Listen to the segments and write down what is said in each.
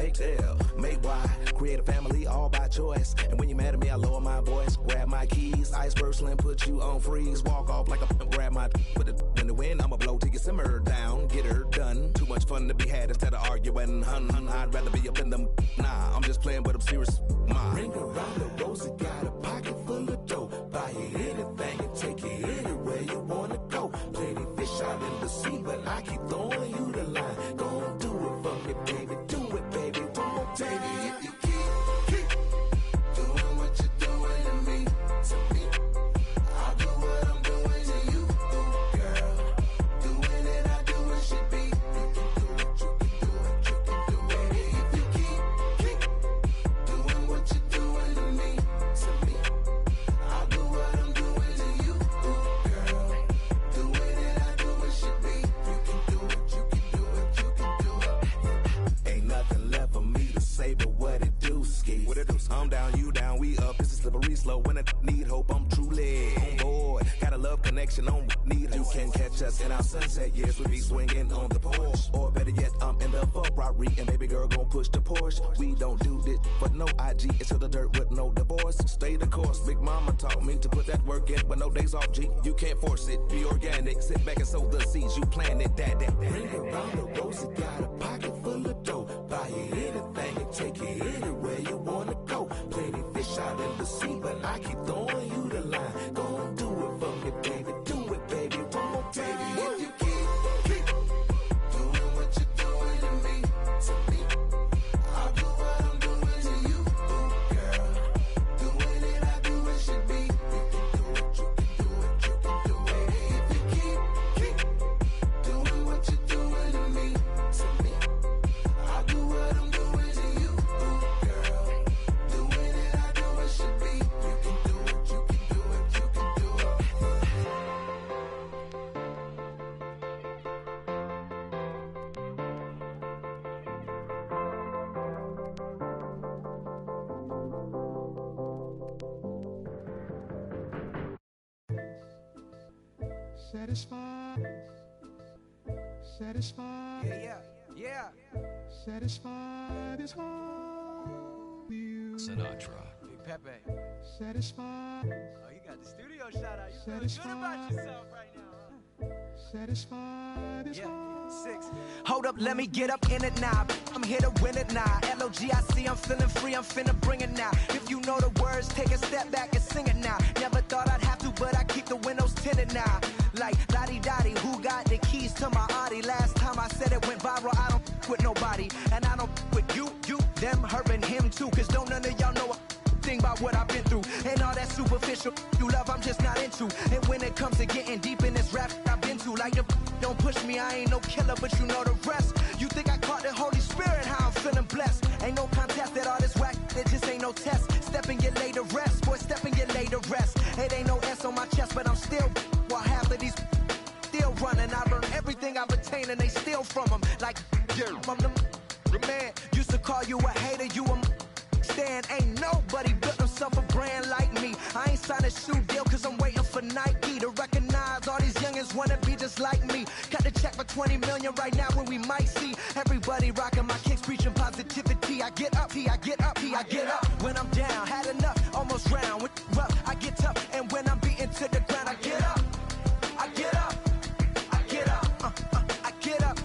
make L, make Y, create a family all by choice. And when you're mad at me, I lower my voice, grab my keys, iceberg slim, put you on freeze, walk off like a grab my put it in the wind. I'ma blow till you simmer down, get her done. Too much fun to be had instead of arguing. I'd rather be up in them. Nah, I'm just playing, but I'm serious. Ring around the rosy, got a pocket full of dough. Buy you anything and take you anywhere you wanna go. Plenty fish out in the sea, but I keep throwing you the line. Gon' do it for me, baby. Do it, baby. One more time. If you keep doing what you're doing to me, I'll do what I'm doing to you, girl. Doing it, I do what should be. You can do it, you can do it, you can do it. If you keep doing what you're doing to me, I'll do what I'm doing to you, girl. Doing it, I do what should be. You can do it, you can do it, you can do it. Ain't nothing left for me to say but what it do, ski. What it do? I'm down, you down, we up. It's a slippery slope. When I need hope, I'm truly on board. Got a love connection on need. You can catch us in our sunset years. We be swinging on the porch, or better yet, I'm in the Ferrari and baby girl gon' push the Porsche. We don't do this for no IG. It's to the dirt with no divorce. Stay the course. Big mama taught me to put that work in, but no days off. G, you can't force it. Be organic. Sit back and sow the seeds. You planted that. Bring around the rosy, got a pocket full of dough. Buy you anything and take you anywhere you wanna go. Plenty fish out in the sea, but I keep throwing you the line. Gon' do it for me, baby. Do it, baby. One more time. If you keep doing what you're doing to me, I'll do what I'm doing to you, girl. Doing it, I do what should be. You can do it, you can do it, you can do it. If you keep doing what you're doing to me, I'll do what I'm doing to you, girl. Doing it, I do what should be. You can do it, you can do it, you can do it. Satisfied. Yeah. Satisfied is all you. Sinatra. Big Pepe. Satisfied. Oh, you got the studio shout out. You feeling good about yourself right now, huh? Satisfied is all. 6. Hold up, let me get up in it now. I'm here to win it now. LOGIC, I'm feeling free, I'm finna bring it now. If you know the words, take a step back and sing it now. Never thought I'd have to, but I keep the windows tinted now. Like Lottie-Dottie, who got the keys to my Audi? Last time I said it went viral, I don't with nobody. And I don't with you, them, her and him too. Cause don't none of y'all know a thing about what I've been through. And all that superficial you love, I'm just not into. And when it comes to getting deep in this rap I've been to, like the don't push me, I ain't no killer, but you know the rest. You think I caught the Holy Spirit, how I'm feeling blessed. Ain't no contest at all this whack, it just ain't no test. Step and get laid to rest, boy, step and get laid to rest. It ain't no S on my chest, but I'm still, while half of these still running. I learned everything I've attained and they steal from them. Like, yeah, I'm the man. Used to call you a hater, you a stand. Ain't nobody built himself a brand like me. I ain't signed a shoe deal cause I'm waiting for Nike to recognize all these youngins wanna be just like me. Cut the check for 20 million right now when we might see everybody rocking my kicks, preaching positivity. I get up, I get up, I get up. When I'm down, had enough, almost drowned. With rough, I get tough, and when I'm beaten to the ground, I get up, I get up, I get up, I get up,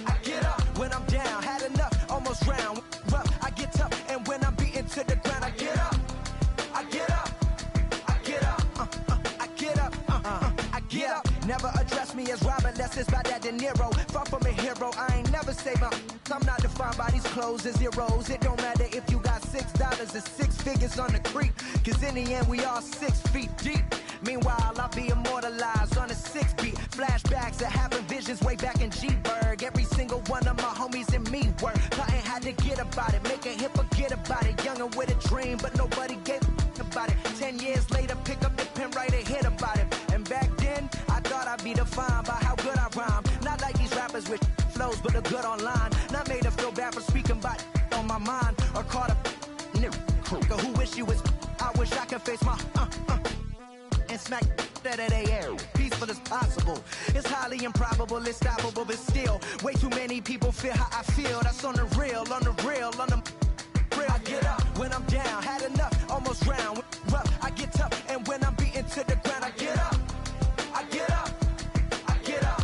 I get up. When I'm down, had enough, almost drowned. Rough, I get tough, and when I'm beaten to the ground, I get up, I get up, I get up, I get up, I get up. Never address me as Robert, unless it's by that De Niro. Far from a hero, I ain't never say my. I'm not defined by these clothes as zeros. It don't matter if you got $6 or 6 figures on the creek, cause in the end we all 6 feet deep. Meanwhile, I'll be immortalized on a 6 beat. Flashbacks that happen, visions way back in G-Berg. Every single one of my homies and me were plotting how to get about it, make a hit, forget about it. Youngin' with a dream, but nobody gave about it. 10 years later, pick up the pen, write a hit about it. And back then, I thought I'd be defined by how good I rhyme. Not like these rappers with flows, but a good online. Not made to feel bad for speaking about on my mind, or caught up nigga who wish you was. I wish I could face my and smack that at AR. Peace impossible is possible. It's highly improbable, it's stoppable, but still, way too many people feel how I feel. That's on the real, on the real, on the real. I get up when I'm down, had enough, almost drowned. Rough, I get tough, and when I'm beaten to the ground, I get up. I get up. I get up.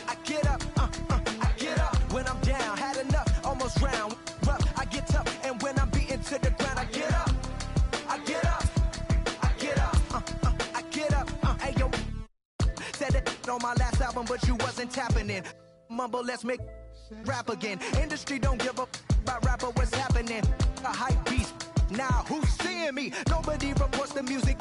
I get up. I get up. When I'm down, had enough, almost drowned. Rough, I get tough, and when I'm beaten to the ground, I get up. I get up. I get up. I get up. Hey yo, said it on my last album, but you wasn't tapping in. Mumble, let's make rap again. Industry don't give up about rapper, what's happening? A hype beast. Now who's seeing me? Nobody reports the music.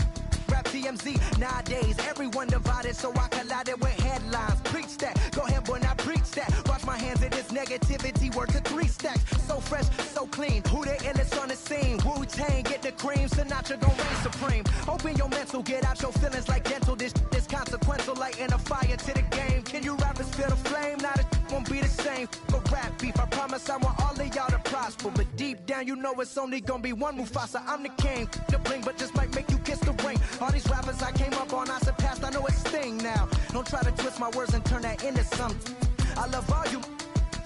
Rap TMZ. Nowadays, everyone divided, so I collided with headlines. Preach that. Go ahead, boy, now preach that. Wash my hands of this negativity. Work to 3 stacks. So fresh, so clean. Who the illest on the scene? Wu-Tang, get the cream. Sinatra gon' reign supreme. Open your mental, get out your feelings like dental. This is consequential, lighting a fire to the game. Can you rappers feel the flame? Now the won't be the same. For rap beef, I promise I want all of y'all to prosper. But deep down, you know it's only gonna be one Mufasa. I'm the king. The bling, but just might make you kiss the ring. All these rappers I came up on, I surpassed, I know it's Sting now. Don't try to twist my words and turn that into something. I love all you,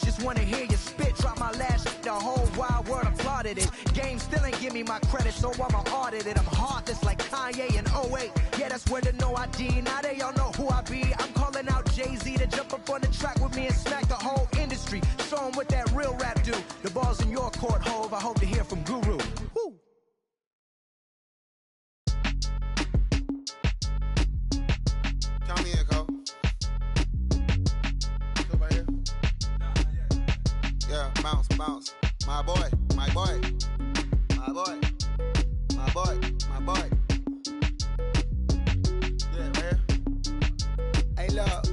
just wanna hear you spit. Drop my last shit, the whole wild world applauded it. Game still ain't give me my credit, so I'ma audit it. I'm heartless like Kanye in 08. Yeah, that's where the no ID, now they all know who I be. I'm calling out Jay-Z to jump up on the track with me and smack the whole industry. Show them what that real rap do. The ball's in your court, Hove, I hope to hear from Guru. Woo. Count me in, Cole. Still right here? Yeah, bounce, bounce. My boy, my boy. My boy. My boy, my boy. Yeah, right here. Hey, look,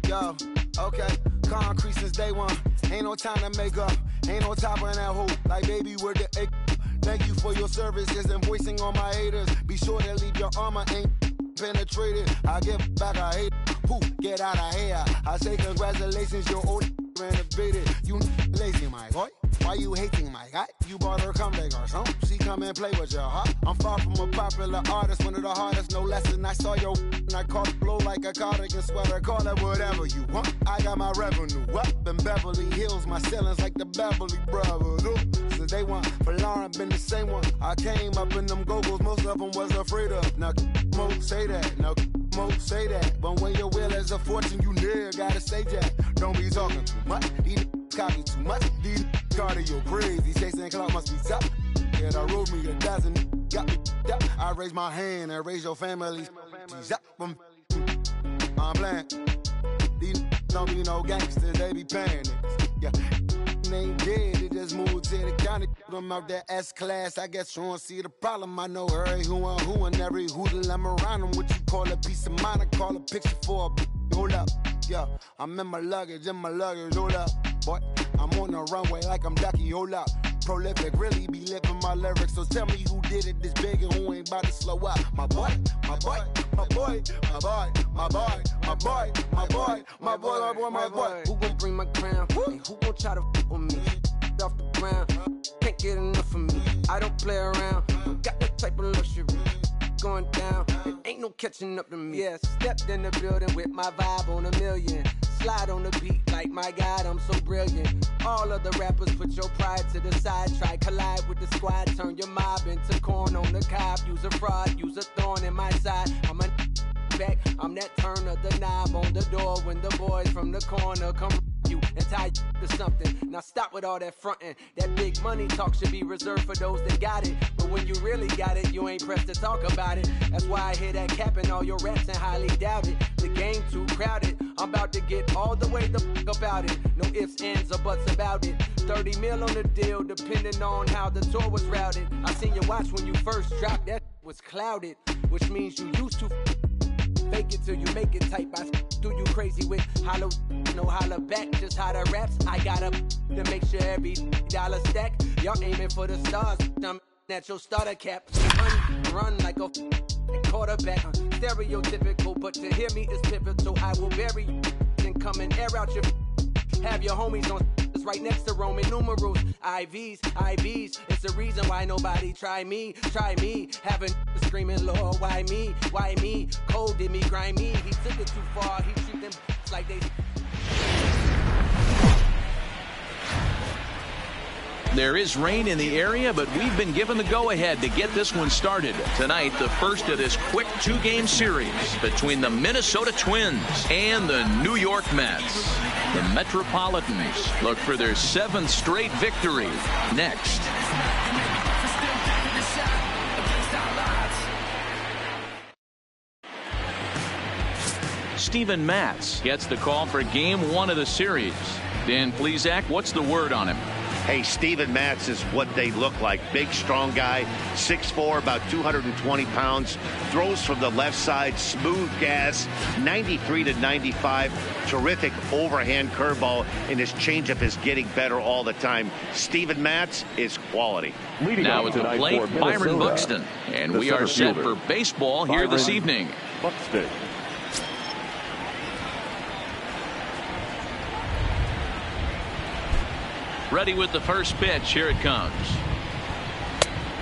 yo, okay. Concrete since day one. Ain't no time to make up. Ain't no top on that hoe. Like, baby, where the egg? Thank you for your services and voicing on my haters. Be sure to leave your armor ain't penetrated. I get back, I hate. Who get out of here? I say congratulations, your old renovated. You lazy, my boy. Why you hating, my guy? You bought her come back or something. She come and play with your heart. I'm far from a popular artist, one of the hardest, no less than I saw your and I caught it blow like a cardigan sweater. Call it whatever you want. I got my revenue up in Beverly Hills. My ceilings like the Beverly Brothers. Since day one, for Lauren been the same one. I came up in them go-go's, most of them was afraid of. Now, Mo say that. Now, Mo say that. But when your will is a fortune, you never gotta say that. Don't be talking too much. These copy too much. These cardio crazy. Chasing clout must be tough. Yeah, I wrote me a dozen. Got me up. I raise my hand and raise your family. I'm playing. These don't be no gangsters. They be paying it. Yeah. They ain't dead, they just moved to the county. Them out that S-class, I guess you don't see the problem. I know every who and every hoodle I'm around them. What you call a piece of mind, I call a picture for a hold up. Yeah, I'm in my luggage, hold up. Boy, I'm on the runway like I'm Ducky, hold up. Prolific, really be living my lyrics. So tell me who did it this big and who ain't about to slow up. My boy, my boy, my boy, my boy, my boy, my boy, my boy, my boy, my boy, my boy. Who gon' bring my crown? And who gon' try to f with me? Off the ground, can't get enough of me. I don't play around, got that type of luxury. Going down, and ain't no catching up to me. Yeah, stepped in the building with my vibe on a million. Slide on the beat like my God, I'm so brilliant. All other rappers put your pride to the side. Try collide with the squad, turn your mob into corn on the cob. Use a fraud, use a thorn in my side. I'm a back, I'm that turn of the knob on the door when the boys from the corner come you and tie you to something. Now stop with all that frontin'. That big money talk should be reserved for those that got it. But when you really got it, you ain't pressed to talk about it. That's why I hear that cap in all your raps and highly doubt it. The game too crowded. I'm about to get all the way the fuck about it. No ifs, ands, or buts about it. 30 mil on the deal, depending on how the tour was routed. I seen you watch when you first dropped, that was clouded. Which means you used to fake it till you make it type. I do you crazy with hollow, no holler back. Just how the raps, I got up to make sure every dollar stack. Y'all aiming for the stars, I'm at your starter cap. Run like a quarterback. Stereotypical, but to hear me is pivotal. I will bury you and come and air out your. Have your homies on right next to Roman numerals. IVs, it's the reason why nobody try me. Having screaming, Lord, why me? Why me? Cold did me, grimy. He took it too far. He treat them like they... There is rain in the area, but we've been given the go-ahead to get this one started. Tonight, the first of this quick two-game series between the Minnesota Twins and the New York Mets. The Metropolitans look for their 7th straight victory next. Steven Matz gets the call for Game 1 of the series. Dan Plesac, what's the word on him? Hey, Steven Matz is what they look like. Big, strong guy, 6'4", about 220 pounds. Throws from the left side, smooth gas, 93 to 95. Terrific overhand curveball, and his changeup is getting better all the time. Steven Matz is quality. Now at the plate, Byron Buxton. And we are set for baseball here this evening. Buxton. Ready with the first pitch. Here it comes.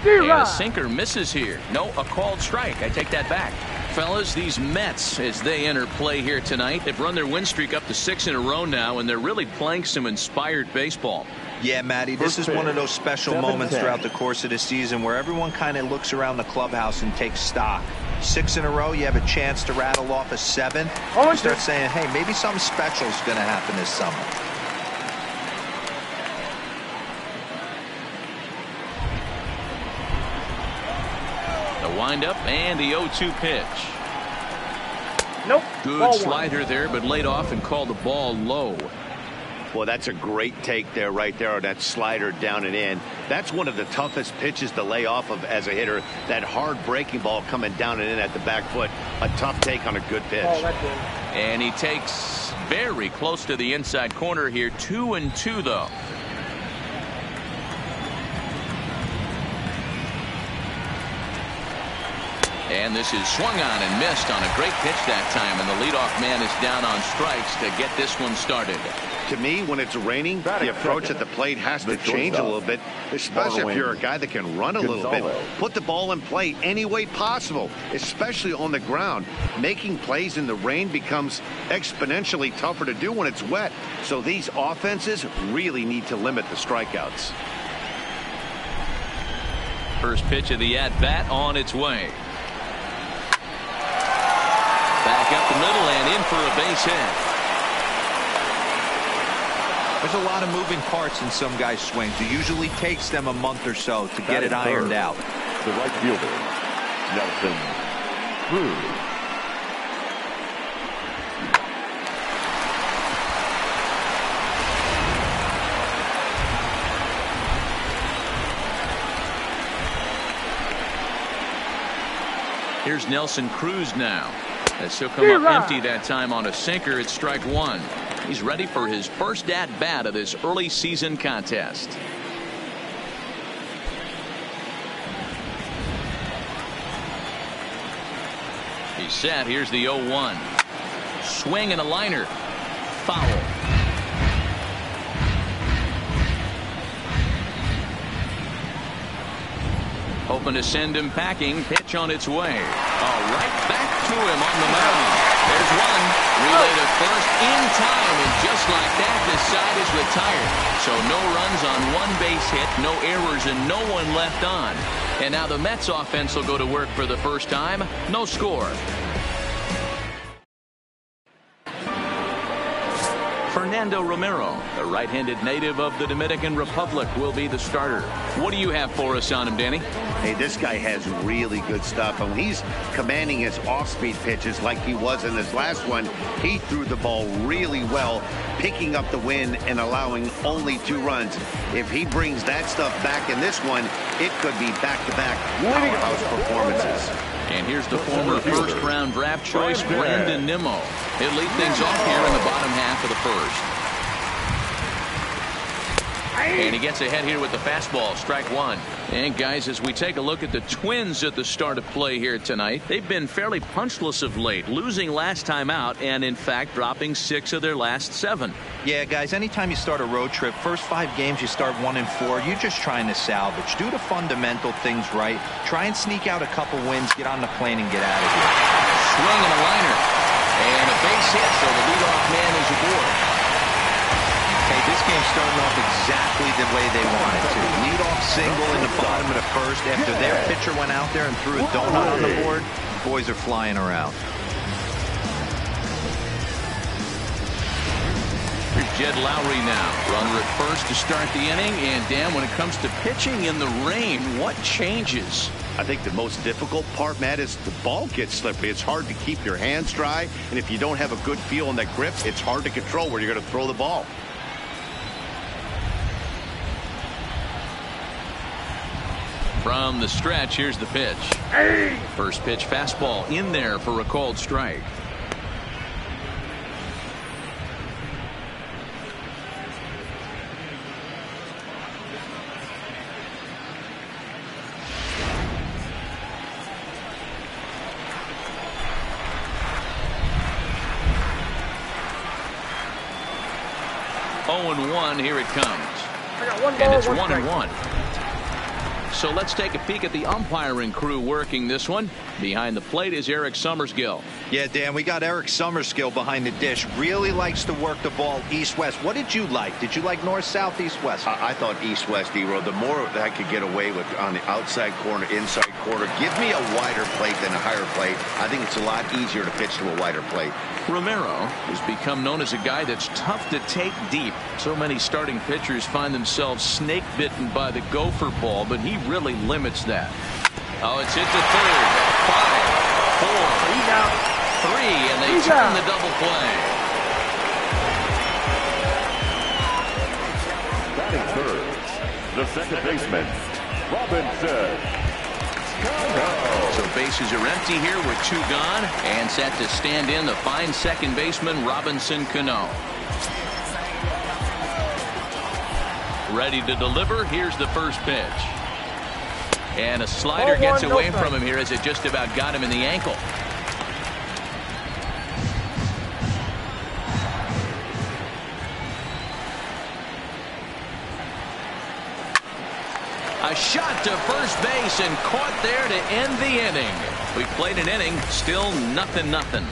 And a sinker misses here. No, a called strike. I take that back. Fellas, these Mets, as they enter play here tonight, they've run their win streak up to 6 in a row now, and they're really playing some inspired baseball. Yeah, Matty, this is one of those special moments throughout the course of the season where everyone kind of looks around the clubhouse and takes stock. 6 in a row, you have a chance to rattle off a 7th. You start saying, hey, maybe something special is going to happen this summer. Wind up and the 0-2 pitch. Nope. Good slider there, but laid off and called the ball low. Well, that's a great take there, right there, on that slider down and in. That's one of the toughest pitches to lay off of as a hitter. That hard breaking ball coming down and in at the back foot. A tough take on a good pitch. And he takes very close to the inside corner here. 2-2 though. And this is swung on and missed on a great pitch that time, and the leadoff man is down on strikes to get this one started. To me, when it's raining, the approach at the plate has to change a little bit, especially if you're a guy that can run a little bit. Put the ball in play any way possible, especially on the ground. Making plays in the rain becomes exponentially tougher to do when it's wet. So these offenses really need to limit the strikeouts. First pitch of the at-bat on its way. Back up the middle and in for a base hit. There's a lot of moving parts in some guys' swings. It usually takes them a month or so to get it ironed out. The right fielder, Nelson Cruz. Here's Nelson Cruz now. As he'll come up empty that time on a sinker at strike 1. He's ready for his first at-bat of this early season contest. He's set. Here's the 0-1. Swing and a liner. Foul. Hoping to send him packing. Pitch on its way. Right back to him on the mound. There's one. Relay to first in time, and just like that, this side is retired. So no runs on one base hit, no errors, and no one left on. And now the Mets offense will go to work for the first time. No score. Fernando Romero, the right-handed native of the Dominican Republic, will be the starter. What do you have for us on him, Danny? Hey, this guy has really good stuff. And when he's commanding his off-speed pitches like he was in this last one, he threw the ball really well, picking up the win and allowing only 2 runs. If he brings that stuff back in this one, it could be back-to-back powerhouse performances. And here's the former first-round draft choice, Brandon Nimmo. He'll lead things off here in the bottom half of the first. And he gets ahead here with the fastball, strike one. And guys, as we take a look at the Twins at the start of play here tonight, they've been fairly punchless of late, losing last time out and in fact dropping 6 of their last 7. Yeah, guys, anytime you start a road trip, first 5 games you start 1-4, you're just trying to salvage. Do the fundamental things right. Try and sneak out a couple wins, get on the plane and get out of here. Swing and a liner. And a base hit, so the leadoff man is aboard. Hey, this game's starting off exactly the way they wanted to. Leadoff single in the bottom of the first. After their pitcher went out there and threw a donut on the board, the boys are flying around. Here's Jed Lowry now. Runner at first to start the inning. And Dan, when it comes to pitching in the rain, what changes? I think the most difficult part, Matt, is the ball gets slippery. It's hard to keep your hands dry. And if you don't have a good feel on that grip, it's hard to control where you're going to throw the ball. From the stretch, here's the pitch. First pitch fastball in there for a called strike. Oh, 1 here it comes. And it's 1-1. So let's take a peek at the umpiring crew working this one. Behind the plate is Eric Summerskill. Yeah, Dan, we got Eric Summerskill behind the dish. Really likes to work the ball east-west. What did you like? Did you like north-south, east-west? I thought east-west, D-Row. The more that I could get away with on the outside corner, inside corner, give me a wider plate than a higher plate. I think it's a lot easier to pitch to a wider plate. Romero has become known as a guy that's tough to take deep. So many starting pitchers find themselves snake bitten by the gopher ball, but he really limits that. Oh, it's hit to third. 5, 4, 3, and they turn the double play. Batting third, the second baseman, Robinson. So bases are empty here with 2 gone, and set to stand in the fine second baseman Robinson Cano. Ready to deliver. Here's the first pitch. And a slider gets away from him here as it just about got him in the ankle. A shot to first base and caught there to end the inning. We played an inning, still 0-0.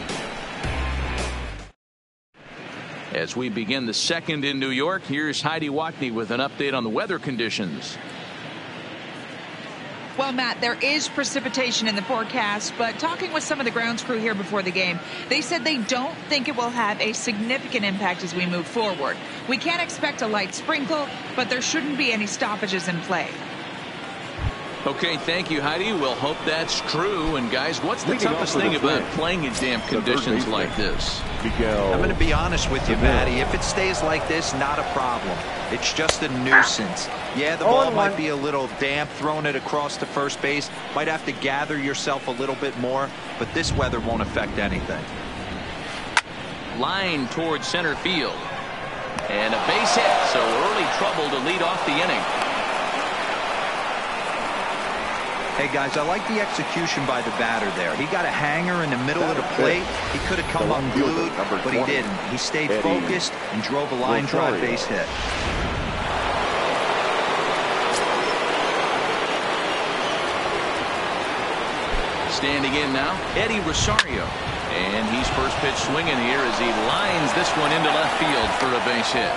As we begin the second in New York, here's Heidi Watney with an update on the weather conditions. Well, Matt, there is precipitation in the forecast, but talking with some of the grounds crew here before the game, they said they don't think it will have a significant impact as we move forward. We can't expect a light sprinkle, but there shouldn't be any stoppages in play. Okay, thank you, Heidi. We'll hope that's true. And, guys, what's the toughest thing about playing in damp conditions like this? I'm going to be honest with you, Matty. If it stays like this, not a problem. It's just a nuisance. Yeah, the ball might be a little damp, throwing it across to first base. Might have to gather yourself a little bit more, but this weather won't affect anything. Line towards center field. And a base hit, so early trouble to lead off the inning. Hey, guys, I like the execution by the batter there. He got a hanger in the middle of the plate. He could have come unglued, but he didn't. He stayed focused and drove a line drive base hit. Standing in now, Eddie Rosario. And he's first pitch swinging here as he lines this one into left field for a base hit.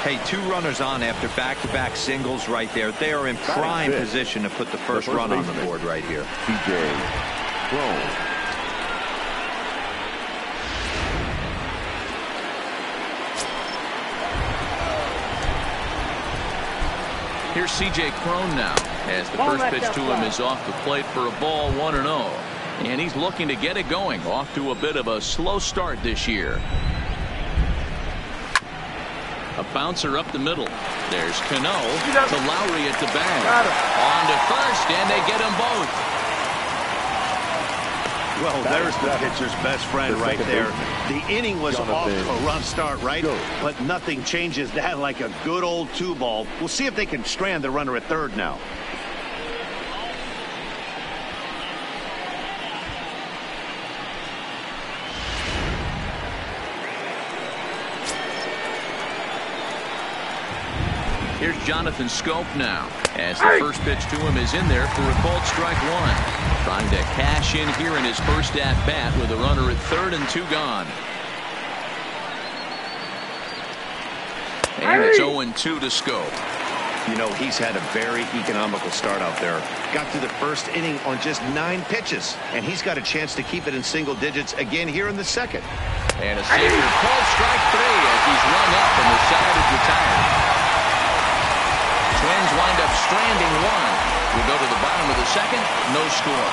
Hey, 2 runners on after back-to-back singles right there. They are in prime position to put the first run on the board right here. C.J. Cron. Here's C.J. Cron now, as the first pitch to him is off the plate for a ball, 1-0. And he's looking to get it going, off to a bit of a slow start this year. A bouncer up the middle. There's Cano to Lowry at the bag. On to first, and they get them both. Well, there's the pitcher's best friend right there. The inning was off to a rough start, right? But nothing changes that like a good old 2-ball. We'll see if they can strand the runner at third now. Here's Jonathan Scope now, as the first pitch to him is in there for a called strike one. Trying to cash in here in his first at-bat with a runner at third and 2 gone. And it's 0-2 to Scope. You know, he's had a very economical start out there. Got through the first inning on just 9 pitches, and he's got a chance to keep it in single digits again here in the second. And a savior called strike 3 as he's rung up and the side is retired. Twins wind up stranding one. We go to the bottom of the second. No score.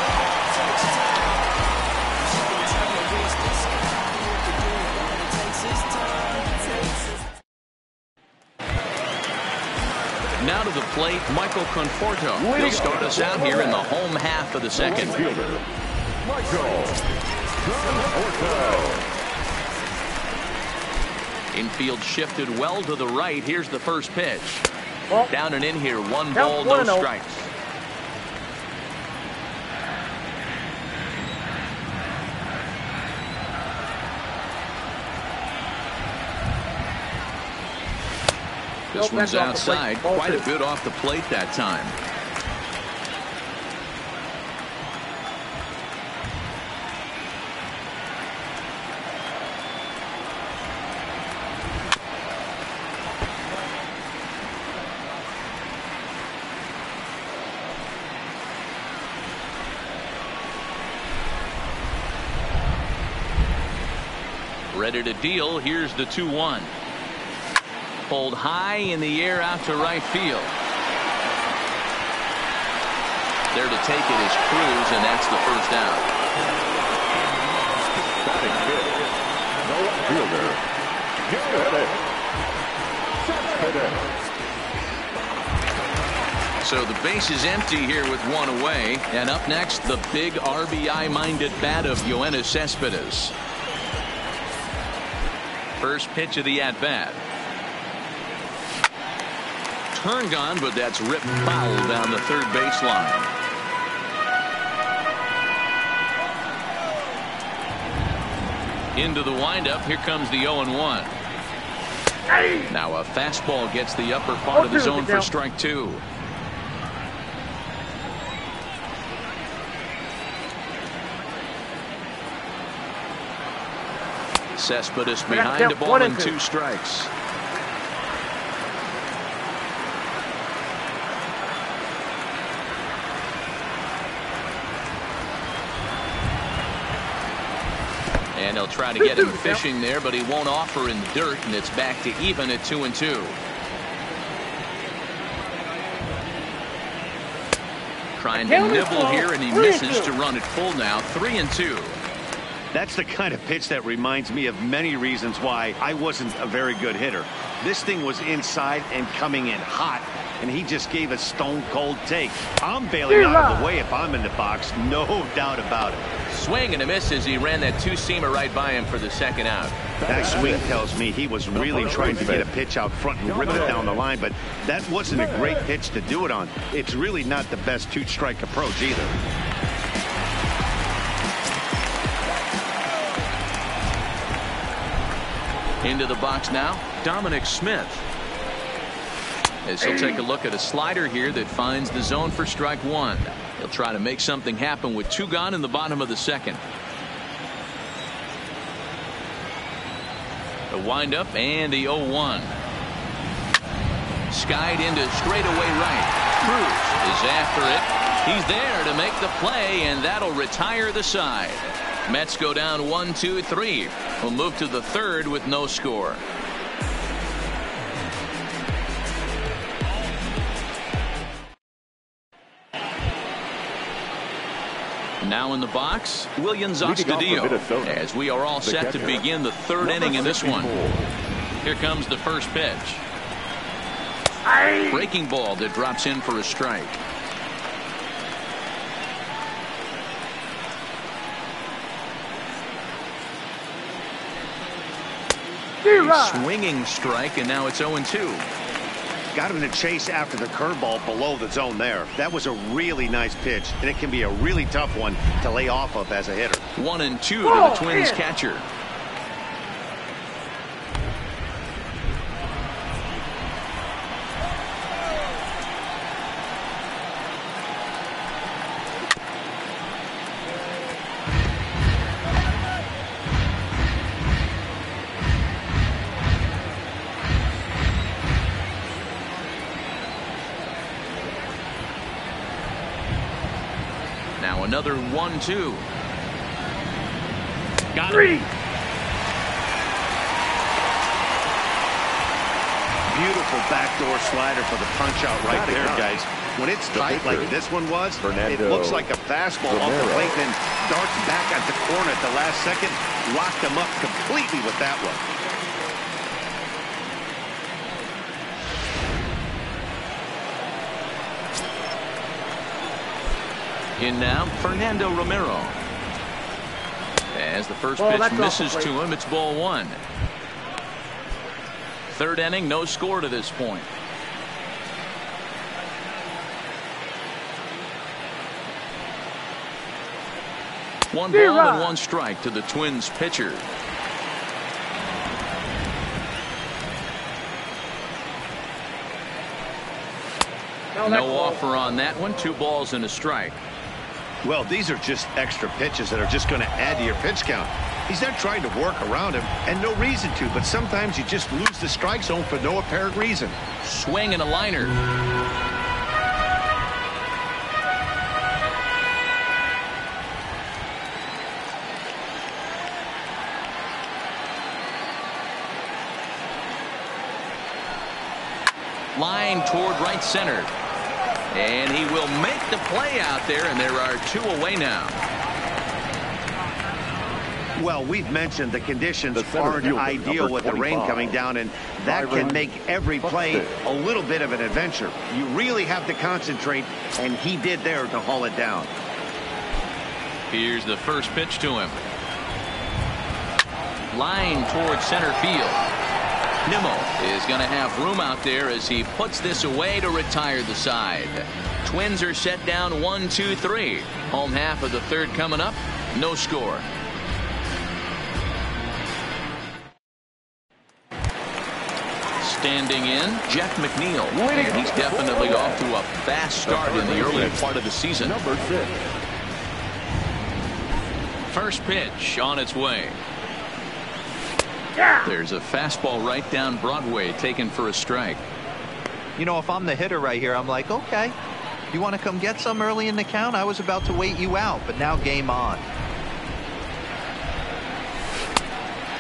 Now to the plate, Michael Conforto. He'll start us out here in the home half of the second. Infield shifted well to the right. Here's the first pitch. Down and in here, 1 ball, no strikes. This one's outside, quite a bit off the plate that time. Ready to deal. Here's the 2-1. Pulled high in the air out to right field. There to take it is Cruz, and that's the first out. So the base is empty here with 1 away. And up next, the big RBI-minded bat of Yoenis Cespedes. First pitch of the at-bat. Turn gone, but that's ripped foul down the third baseline. Into the windup. Here comes the 0-1. Now a fastball gets the upper part of the zone for strike 2. Cespedes behind a ball and 2 strikes. And they'll try to get him fishing there, but he won't offer in the dirt, and it's back to even at 2-2. Trying to nibble here, and he misses to run it full now. 3-2. That's the kind of pitch that reminds me of many reasons why I wasn't a very good hitter. This thing was inside and coming in hot, and he just gave a stone-cold take. I'm bailing out of the way if I'm in the box, no doubt about it. Swing and a miss as he ran that 2-seamer right by him for the second out. That swing tells me he was really trying to get a pitch out front and rip it down the line, but that wasn't a great pitch to do it on. It's really not the best 2-strike approach either. Into the box now, Dominic Smith. As he'll take a look at a slider here that finds the zone for strike 1. He'll try to make something happen with 2 gone in the bottom of the second. The windup and the 0-1. Skied into straightaway right. Cruz is after it. He's there to make the play, and that'll retire the side. Mets go down 1-2-3. We'll move to the third with no score. Now in the box, Williams Astudillo, as we are all set to begin the third inning in this one. Here comes the first pitch. Breaking ball that drops in for a strike. A swinging strike, and now it's 0-2. Got him to chase after the curveball below the zone there. That was a really nice pitch, and it can be a really tough one to lay off of as a hitter. 1-2 to the Twins catcher. Now another 1-2. Got it. Beautiful backdoor slider for the punch out right there, guys. When it's tight like this one was, it looks like a fastball off the plate, then darts back at the corner at the last second. Locked him up completely with that one. In now, Fernando Romero. As the first pitch misses to him, it's ball 1. Third inning, no score to this point. One ball and 1 strike to the Twins pitcher. No offer on that one. 2 balls and a strike. Well, these are just extra pitches that are just going to add to your pitch count. He's not trying to work around him, and no reason to, but sometimes you just lose the strike zone for no apparent reason. Swing and a liner. Line toward right center. And he will make the play out there, and there are 2 away now. Well, we've mentioned the conditions aren't ideal with the rain coming down, and that can make every play a little bit of an adventure. You really have to concentrate, and he did there to haul it down. Here's the first pitch to him. Line towards center field. Nimmo is going to have room out there as he puts this away to retire the side. Twins are set down 1-2-3. Home half of the third coming up. No score. Standing in, Jeff McNeil. And he's definitely off to a fast start in the early part of the season. Number 6. First pitch on its way. There's a fastball right down Broadway taken for a strike. You know, if I'm the hitter right here, I'm like, okay, you want to come get some early in the count? I was about to wait you out, but now game on.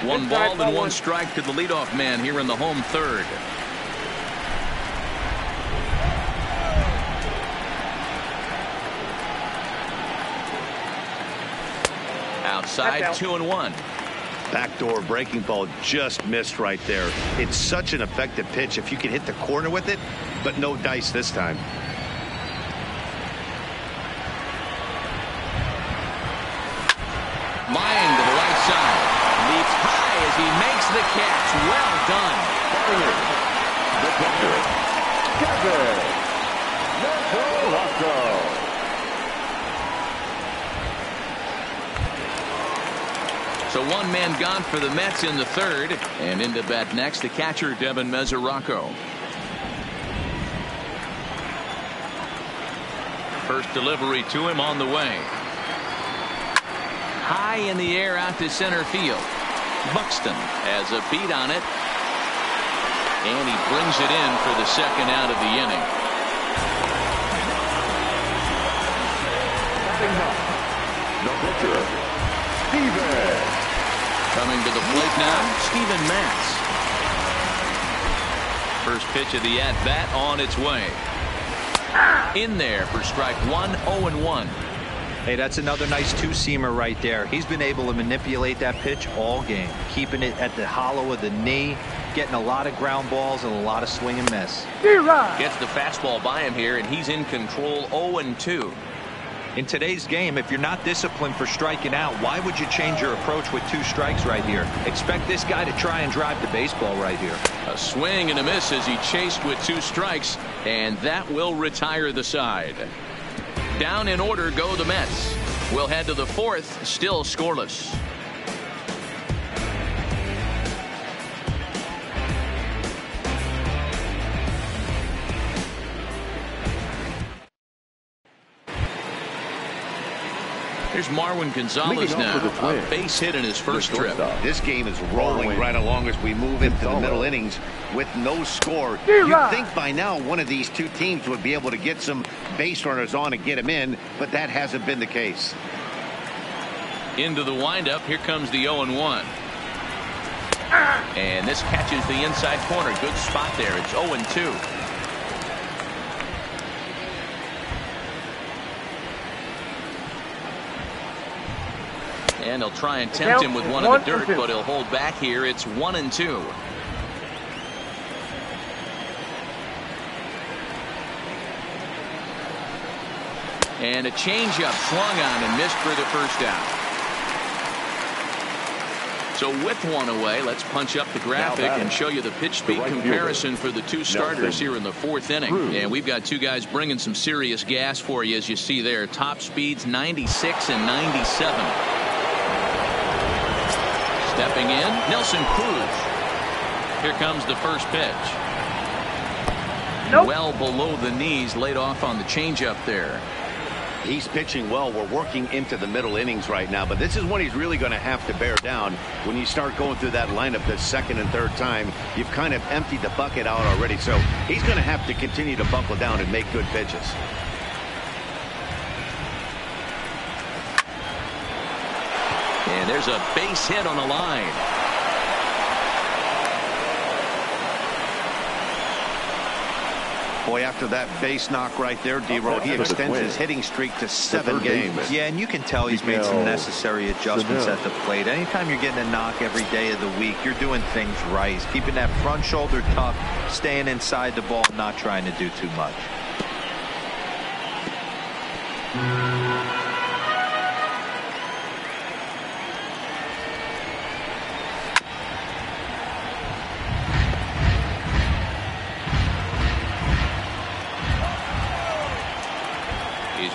1 ball and 1 strike to the leadoff man here in the home third. Outside, 2-1. Backdoor breaking ball just missed right there. It's such an effective pitch if you can hit the corner with it, but no dice this time. Line to the right side. Leaps high as he makes the catch. Well done. The pitcher, Kevin Rocco. So 1 man gone for the Mets in the third. And into bat next, the catcher, Devin Mesoraco. First delivery to him on the way. High in the air out to center field. Buxton has a beat on it. And he brings it in for the second out of the inning. The pitcher, Steven. Coming to the plate now, Steven Matz. First pitch of the at-bat on its way. In there for strike 1, 0-1. Hey, that's another nice 2-seamer right there. He's been able to manipulate that pitch all game, keeping it at the hollow of the knee, getting a lot of ground balls and a lot of swing and miss. Gets the fastball by him here, and he's in control. 0-2. In today's game, if you're not disciplined for striking out, why would you change your approach with 2 strikes right here? Expect this guy to try and drive the baseball right here. A swing and a miss as he chased with 2 strikes, and that will retire the side. Down in order go the Mets. We'll head to the 4th, still scoreless. Here's Marwin Gonzalez now, a base hit in his first trip. This game is rolling right along as we move into the middle innings with no score. You'd think by now one of these 2 teams would be able to get some base runners on and get them in, but that hasn't been the case. Into the windup, here comes the 0-1. And this catches the inside corner. Good spot there. It's 0-2. And he'll try and tempt him with one in the dirt, but he'll hold back here. It's 1-2. And a changeup swung on and missed for the first out. So with 1 away, let's punch up the graphic and show you the pitch speed comparison for the 2 starters here in the 4th inning. And we've got 2 guys bringing some serious gas for you, as you see there. Top speeds 96 and 97. Stepping in, Nelson Cruz. Here comes the first pitch. Well below the knees, laid off on the changeup there. He's pitching well. We're working into the middle innings right now, but this is when he's really going to have to bear down. When you start going through that lineup the 2nd and 3rd time, you've kind of emptied the bucket out already. So he's going to have to continue to buckle down and make good pitches. And there's a base hit on the line. Boy, after that base knock right there, D-Roll, he extends his hitting streak to 7 games. Yeah, and you can tell he's made some necessary adjustments at the plate. Anytime you're getting a knock every day of the week, you're doing things right. He's keeping that front shoulder tucked, staying inside the ball, not trying to do too much.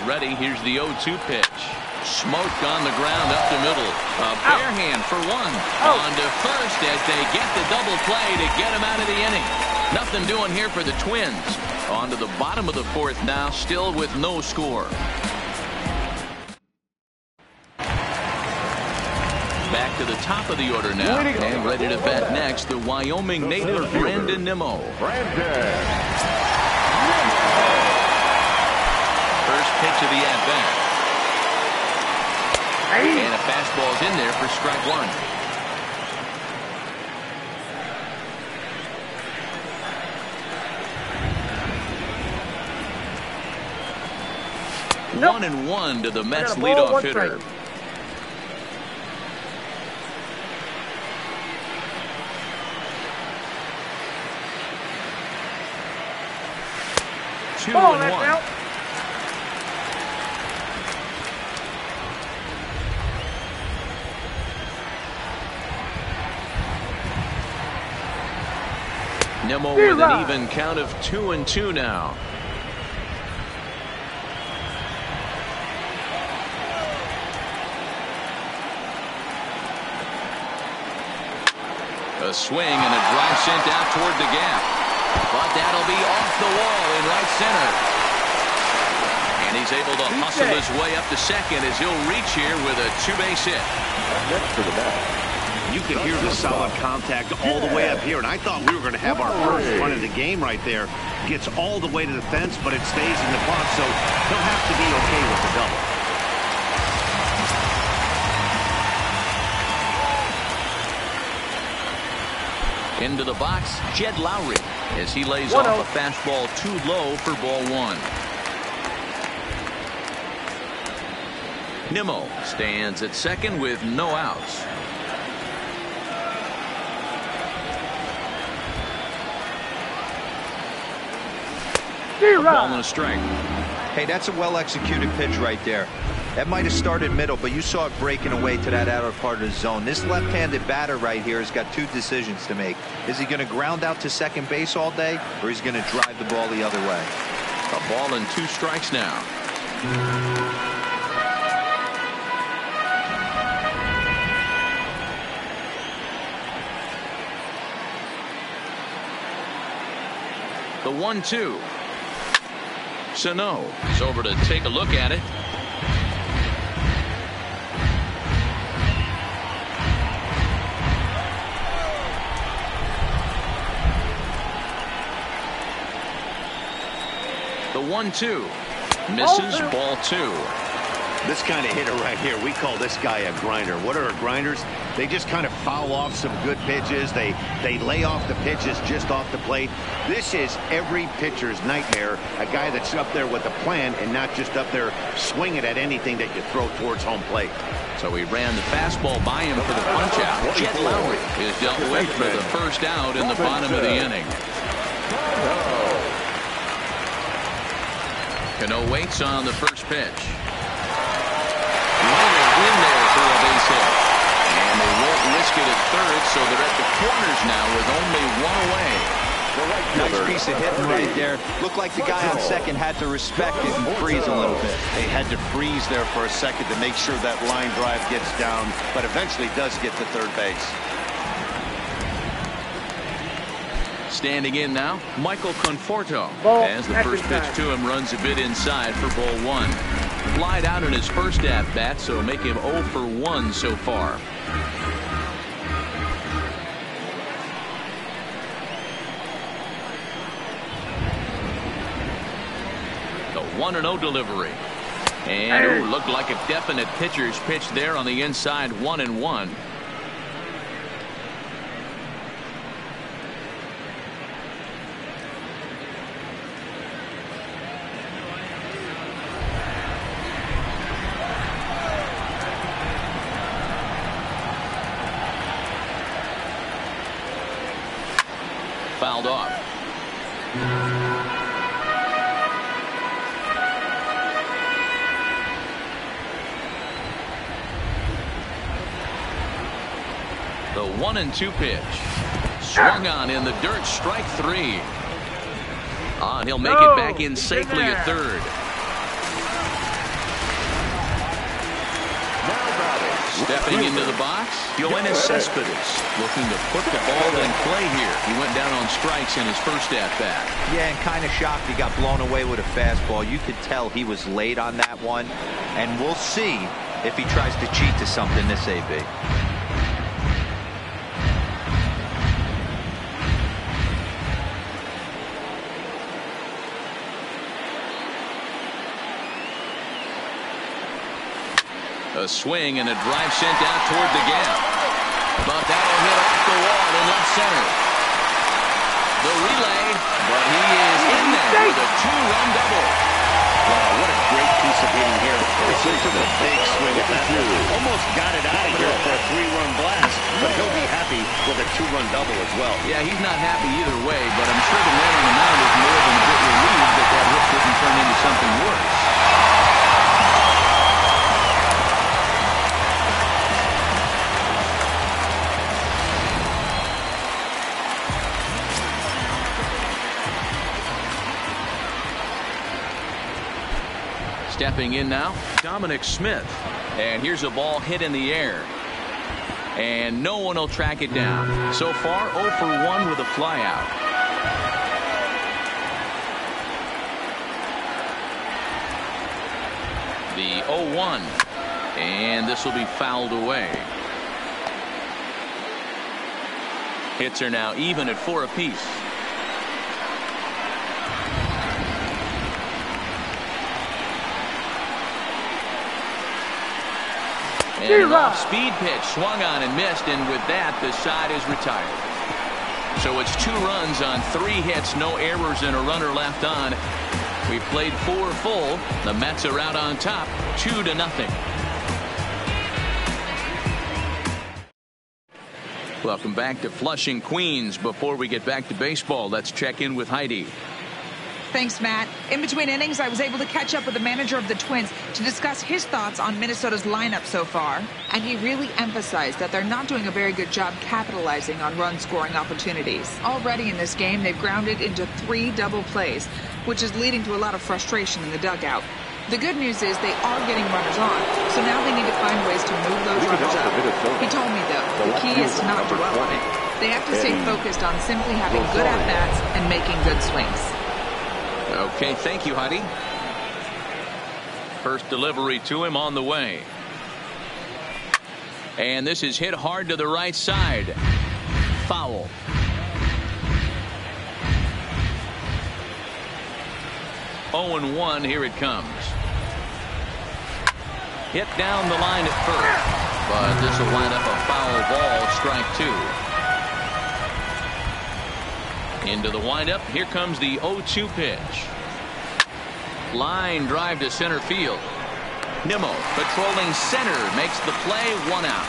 Ready. Here's the 0-2 pitch. Smoked on the ground up the middle. A bare hand for 1. On to first as they get the double play to get him out of the inning. Nothing doing here for the Twins. On to the bottom of the 4th now, still with no score. Back to the top of the order now. And ready to bat next, the Wyoming native Brandon Nimmo. First pitch of the at-bat. And a fastball's in there for strike 1. 1-1 to the Mets leadoff hitter. Two and 1. Nimmo with an even count of 2-2 now. A swing and a drive sent out toward the gap. But that'll be off the wall in right center. And he's able to hustle his way up to second as he'll reach here with a 2-base hit. Next to the bat. You can hear the solid contact all the way up here, and I thought we were going to have our first run of the game right there. Gets all the way to the fence, but it stays in the box, so he'll have to be okay with the double. Into the box, Jed Lowry, as he lays off a fastball too low for ball 1. Nimmo stands at second with no outs. A ball and a strike. Hey, that's a well-executed pitch right there. That might have started middle, but you saw it breaking away to that outer part of the zone. This left-handed batter right here has got two decisions to make. Is he going to ground out to second base all day, or is he going to drive the ball the other way? A ball and 2 strikes now. The 1-2. Sano is over to take a look at it. The 1-2 misses. Ball 2. This kind of hitter right here, we call this guy a grinder. What are grinders? They just kind of foul off some good pitches. They lay off the pitches just off the plate. This is every pitcher's nightmare, a guy that's up there with a plan and not just up there swinging at anything that you throw towards home plate. So he ran the fastball by him for the punch out. Jed Lowry is dealt with for the first out in the bottom of the inning. Cano waits on the first pitch. In there for a base hit. And they won't risk it at third, so they're at the corners now with only 1 away. Nice piece of hitting right there. Looked like the guy on second had to respect it and freeze a little bit. They had to freeze there for a second to make sure that line drive gets down, but eventually does get to third base. Standing in now, Michael Conforto. As the first pitch to him runs a bit inside for ball 1. Flied out in his first at-bat, so make him 0 for 1 so far. The 1-0 delivery. And looked like a definite pitcher's pitch there on the inside. 1-1. Fouled off. The 1-2 pitch. Swung on in the dirt. Strike 3. And he'll make it back in safely at third. Stepping into the box, Yoenis Cespedes looking to put the ball in play here. He went down on strikes in his first at-bat. Yeah, and kind of shocked he got blown away with a fastball. You could tell he was late on that one, and we'll see if he tries to cheat to something this AB. A swing and a drive sent out toward the gap. But that'll hit off the wall in left center. The relay, but he is in there with a 2-run double. Wow, what a great piece of hitting here. He took a big swing at that. Almost got it out of here for a 3-run blast, but he'll be happy with a 2-run double as well. Yeah, he's not happy either way, but I'm sure the man on the mound is more than a bit relieved that that hit didn't turn into something worse. Stepping in now, Dominic Smith. And here's a ball hit in the air. And no one will track it down. So far, 0 for 1 with a flyout. The 0-1. And this will be fouled away. Hits are now even at 4 apiece. And an off-speed pitch swung on and missed, and with that, the side is retired. So it's 2 runs on 3 hits, no errors, and a runner left on. We played 4 full. The Mets are out on top, 2-0. Welcome back to Flushing, Queens. Before we get back to baseball, let's check in with Heidi. Thanks, Matt. In between innings, I was able to catch up with the manager of the Twins to discuss his thoughts on Minnesota's lineup so far. And he really emphasized that they're not doing a very good job capitalizing on run-scoring opportunities. Already in this game, they've grounded into 3 double plays, which is leading to a lot of frustration in the dugout. The good news is they are getting runners on, so now they need to find ways to move those runners up. He told me, though, the key is to not dwell on it. They have to stay focused on simply having good at-bats and making good swings. Okay, thank you, Heidi. First delivery to him on the way. And this is hit hard to the right side. Foul. Oh and 1, here it comes. Hit down the line at first, but this will wind up a foul ball, strike 2. Into the windup, here comes the 0-2 pitch. Line drive to center field. Nimmo patrolling center makes the play, 1 out.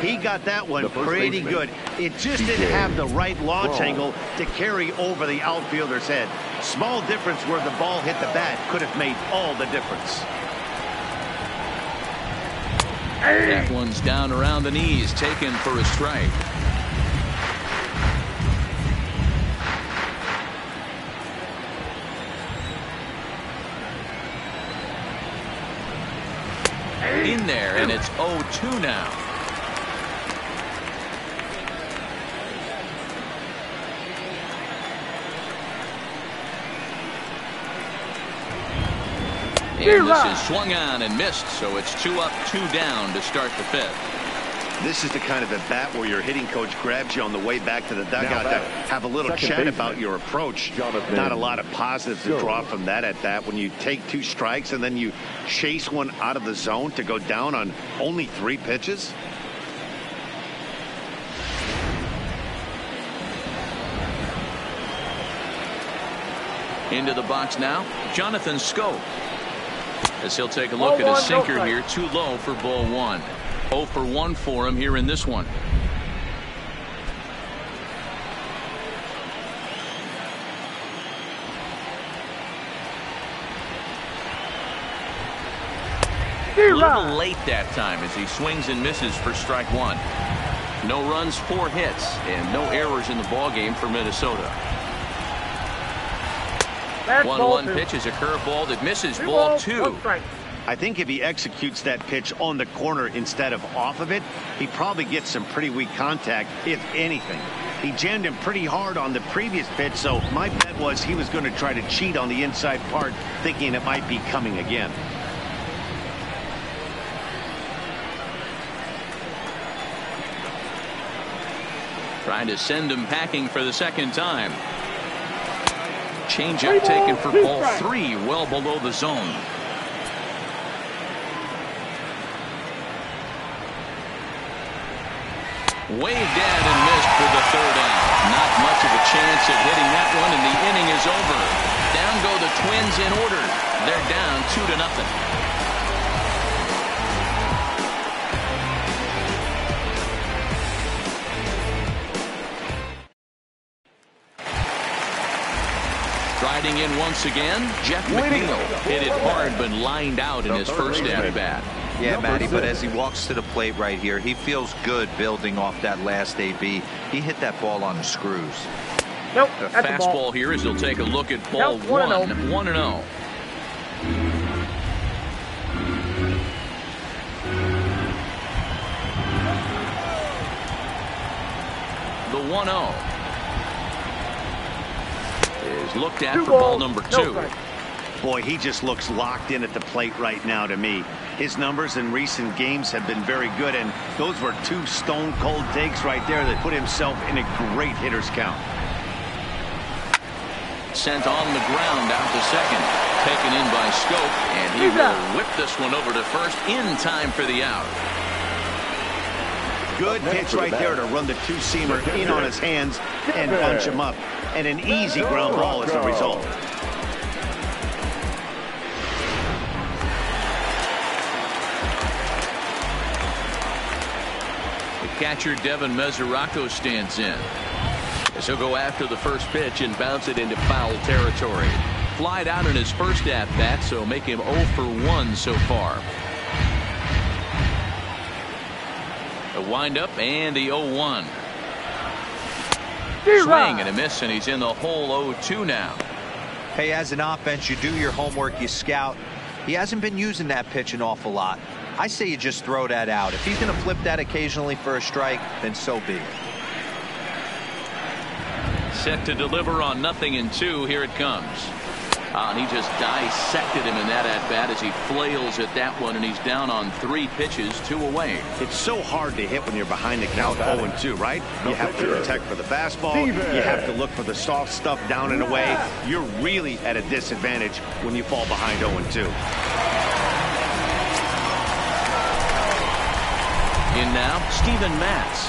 He got that one pretty good. It just didn't have the right launch angle to carry over the outfielder's head. Small difference where the ball hit the bat could have made all the difference. That one's down around the knees, taken for a strike. In there, and it's 0-2 now. And this is swung on and missed, so it's 2 up, 2 down to start the 5th. This is the kind of at bat where your hitting coach grabs you on the way back to the dugout to have a little chat about your approach. Not a lot of positives to draw from that at bat when you take 2 strikes and then you chase one out of the zone to go down on only 3 pitches. Into the box now, Jonathan Schoop. As he'll take a look at his sinker here, too low for ball 1. 0 for 1 for him here in this one. A little late that time as he swings and misses for strike 1. No runs, 4 hits, and no errors in the ballgame for Minnesota. 1-1 pitch is a curveball that misses, ball 2. I think if he executes that pitch on the corner instead of off of it, he probably gets some pretty weak contact, if anything. He jammed him pretty hard on the previous pitch, so my bet was he was going to try to cheat on the inside part, thinking it might be coming again. Trying to send him packing for the second time. Changeup taken for ball 3, well below the zone. Waved at and missed for the 3rd out. Not much of a chance of hitting that one, and the inning is over. Down go the Twins in order. They're down 2-0. Riding in once again, Jeff McNeil hit it hard but lined out in his first at-bat. Yeah, Matty, but as he walks to the plate right here, he feels good building off that last AB. He hit that ball on the screws. Nope, the fastball here as he'll take a look at ball 1. 1-0. The 1-0 is looked at for ball number 2. Boy, he just looks locked in at the plate right now to me. His numbers in recent games have been very good, and those were 2 stone-cold takes right there that put himself in a great hitter's count. Sent on the ground out to second. Taken in by Schoop, and he will whip this one over to first in time for the out. Good pitch right there to run the 2-seamer in on his hands and bunch him up. And an easy ground ball as a result. Catcher Devin Mesoraco stands in. As he'll go after the first pitch and bounce it into foul territory. Flied out in his first at-bat, so make him 0 for 1 so far. A windup and the 0-1. Swing and a miss, and he's in the hole 0-2 now. Hey, as an offense, you do your homework, you scout. He hasn't been using that pitch an awful lot. I say you just throw that out. If he's going to flip that occasionally for a strike, then so be it. Set to deliver on 0-2. Here it comes. And he just dissected him in that at-bat as he flails at that one, and he's down on 3 pitches, 2 away. It's so hard to hit when you're behind the count 0-2, right? You have to protect for the fastball. You have to look for the soft stuff down and away. You're really at a disadvantage when you fall behind 0-2. In now, Steven Matz.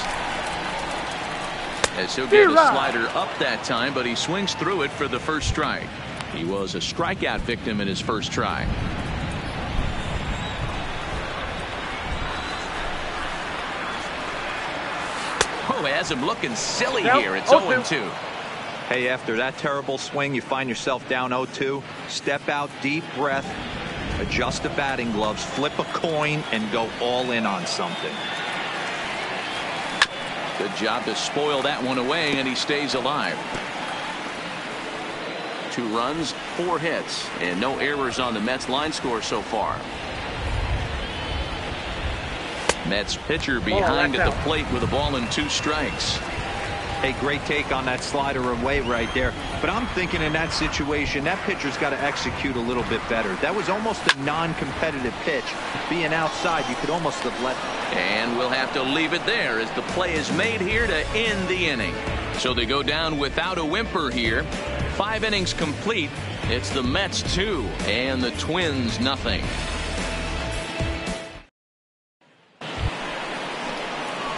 As he'll get a slider up that time, but he swings through it for the first strike. He was a strikeout victim in his first try. Oh, has him looking silly here. It's 0-2. Hey, after that terrible swing, you find yourself down 0-2. Step out, deep breath, adjust the batting gloves, flip a coin, and go all in on something. Good job to spoil that one away, and he stays alive. 2 runs, 4 hits, and no errors on the Mets line score so far. Mets pitcher behind at the plate with a ball and 2 strikes. Hey, great take on that slider away right there. But I'm thinking in that situation, that pitcher's got to execute a little bit better. That was almost a non-competitive pitch. Being outside, you could almost have let. And we'll have to leave it there as the play is made here to end the inning. So they go down without a whimper here. 5 innings complete. It's the Mets 2 and the Twins 0.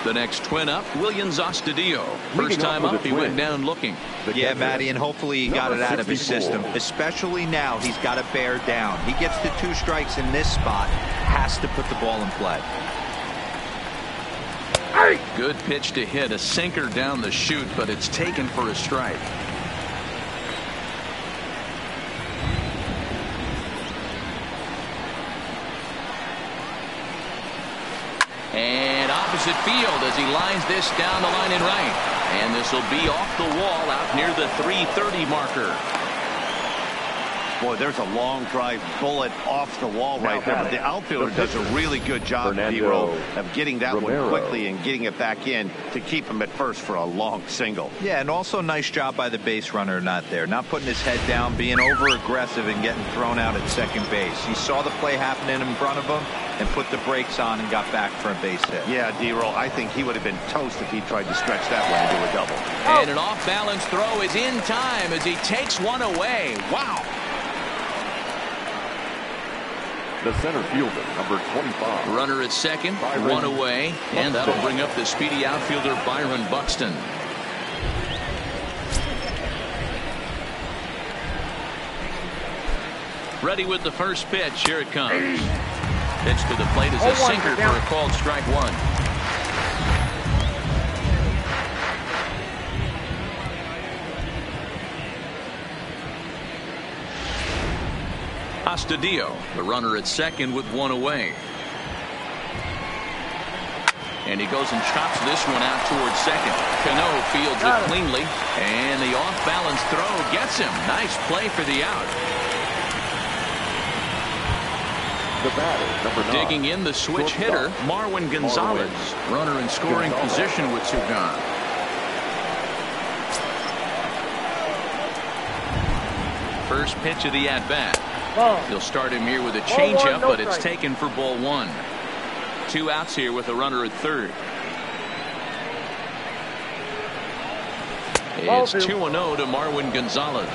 The next Twin up, Williams Astudillo. First time up, he went down looking. Yeah, Matty, and hopefully he got it out of his system. Especially now, he's got to bear down. He gets the 2 strikes in this spot, has to put the ball in play. Good pitch to hit, a sinker down the chute, but it's taken for a strike. And opposite field as he lines this down the line in right. And this will be off the wall out near the 330 marker. Boy, there's a long drive bullet off the wall right there. But the outfielder does a really good job, D-Roll, of getting that one quickly and getting it back in to keep him at first for a long single. Yeah, and also nice job by the base runner not there. Not putting his head down, being over-aggressive and getting thrown out at second base. He saw the play happening in front of him and put the brakes on and got back for a base hit. Yeah, D-Roll, I think he would have been toast if he tried to stretch that one into a double. And an off-balance throw is in time as he takes one away. Wow. The center fielder, number 25. Runner at second, 1 away, and that'll bring up the speedy outfielder Byron Buxton. Ready with the first pitch. Here it comes. Pitch to the plate is a sinker for a called strike 1. Astudillo, the runner at second with 1 away. And he goes and chops this one out towards second. Cano fields it cleanly, and the off-balance throw gets him. Nice play for the out. The batter, number 9. Digging in the switch hitter, Marwin Gonzalez. Runner in scoring position with 2 gone. First pitch of the at-bat. He'll start him here with a changeup, but it's taken for ball 1. 2 outs here with a runner at third. It's 2-0 to Marwin Gonzalez.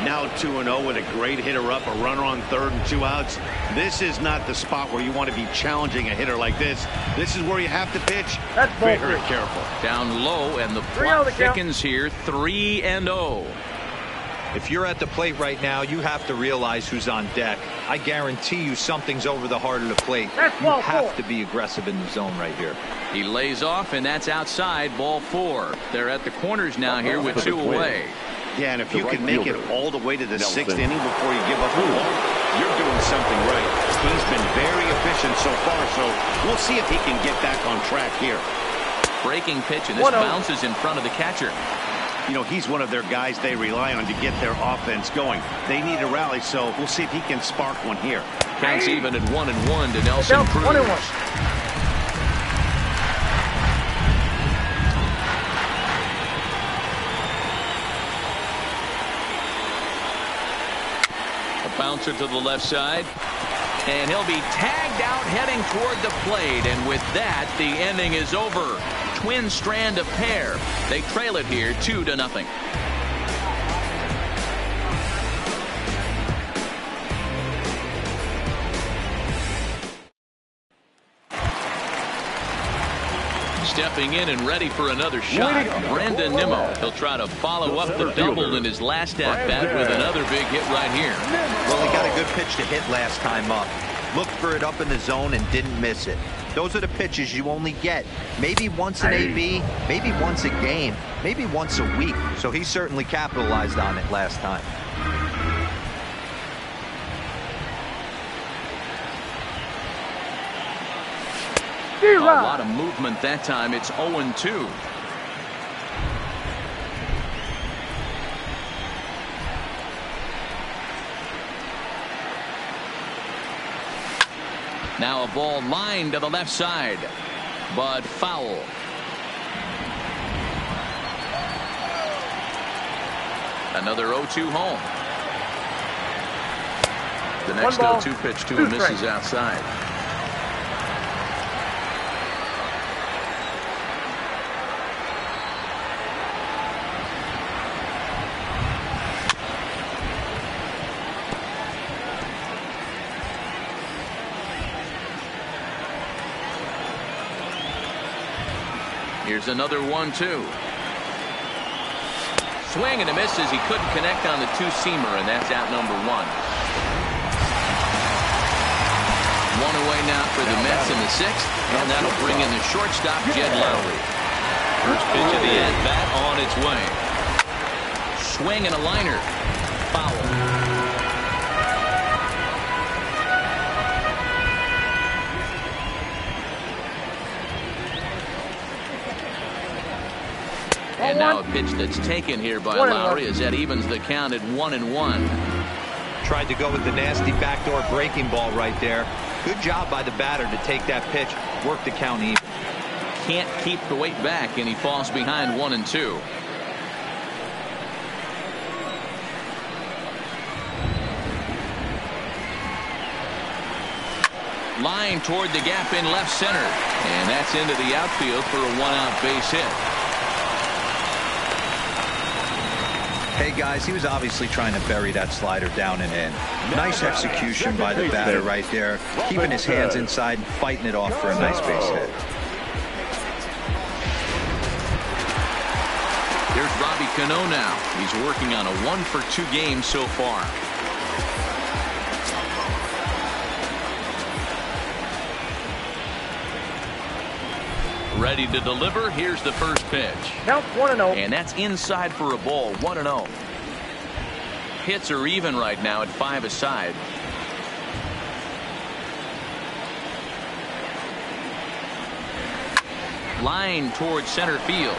Now 2-0 with a great hitter up, a runner on third and 2 outs. This is not the spot where you want to be challenging a hitter like this. This is where you have to pitch very careful. Down low, and the clock thickens here. 3-0. If you're at the plate right now, you have to realize who's on deck. I guarantee you something's over the heart of the plate. You have to be aggressive in the zone right here. He lays off, and that's outside, ball 4. They're at the corners now here with 2 away. Yeah, and if you can make it all the way to the 6th inning before you give up a ball, you're doing something right. He's been very efficient so far, so we'll see if he can get back on track here. Breaking pitch, and this bounces in front of the catcher. You know, he's one of their guys they rely on to get their offense going. They need a rally, so we'll see if he can spark one here. Counts even at 1-1 to Nelson Cruz. 1-1. Bouncer to the left side, and he'll be tagged out heading toward the plate, and with that the inning is over. Twins strand a pair. They trail it here 2-0. Stepping in and ready for another shot, Brandon Nimmo. He'll try to follow up the double in his last at-bat with another big hit right here. Well, he got a good pitch to hit last time up. Looked for it up in the zone and didn't miss it. Those are the pitches you only get maybe once an AB, maybe once a game, maybe once a week. So he certainly capitalized on it last time. A lot of movement that time. It's 0-2. Now a ball lined to the left side, but foul. Another 0-2 home. The next 0-2 pitch to him misses outside. Here's another 1-2. Swing and a miss as he couldn't connect on the two-seamer, and that's out number 1. 1 away now for the Mets in the 6th, and that'll bring in the shortstop, Jed Lowry. First pitch of the at-bat on its way. Swing and a liner. Foul. And now a pitch that's taken here by Lowry as that evens the count at 1-1. Tried to go with the nasty backdoor breaking ball right there. Good job by the batter to take that pitch, work the count even. Can't keep the weight back, and he falls behind 1-2. Line toward the gap in left center, and that's into the outfield for a 1-out base hit. Hey guys, he was obviously trying to bury that slider down and in. Nice execution by the batter right there, keeping his hands inside and fighting it off for a nice base hit. Here's Robbie Cano now. He's working on a 1-for-2 game so far. Ready to deliver. Here's the first pitch. Count 1-0. And that's inside for a ball. 1-0. Hits are even right now at 5 aside. Line towards center field.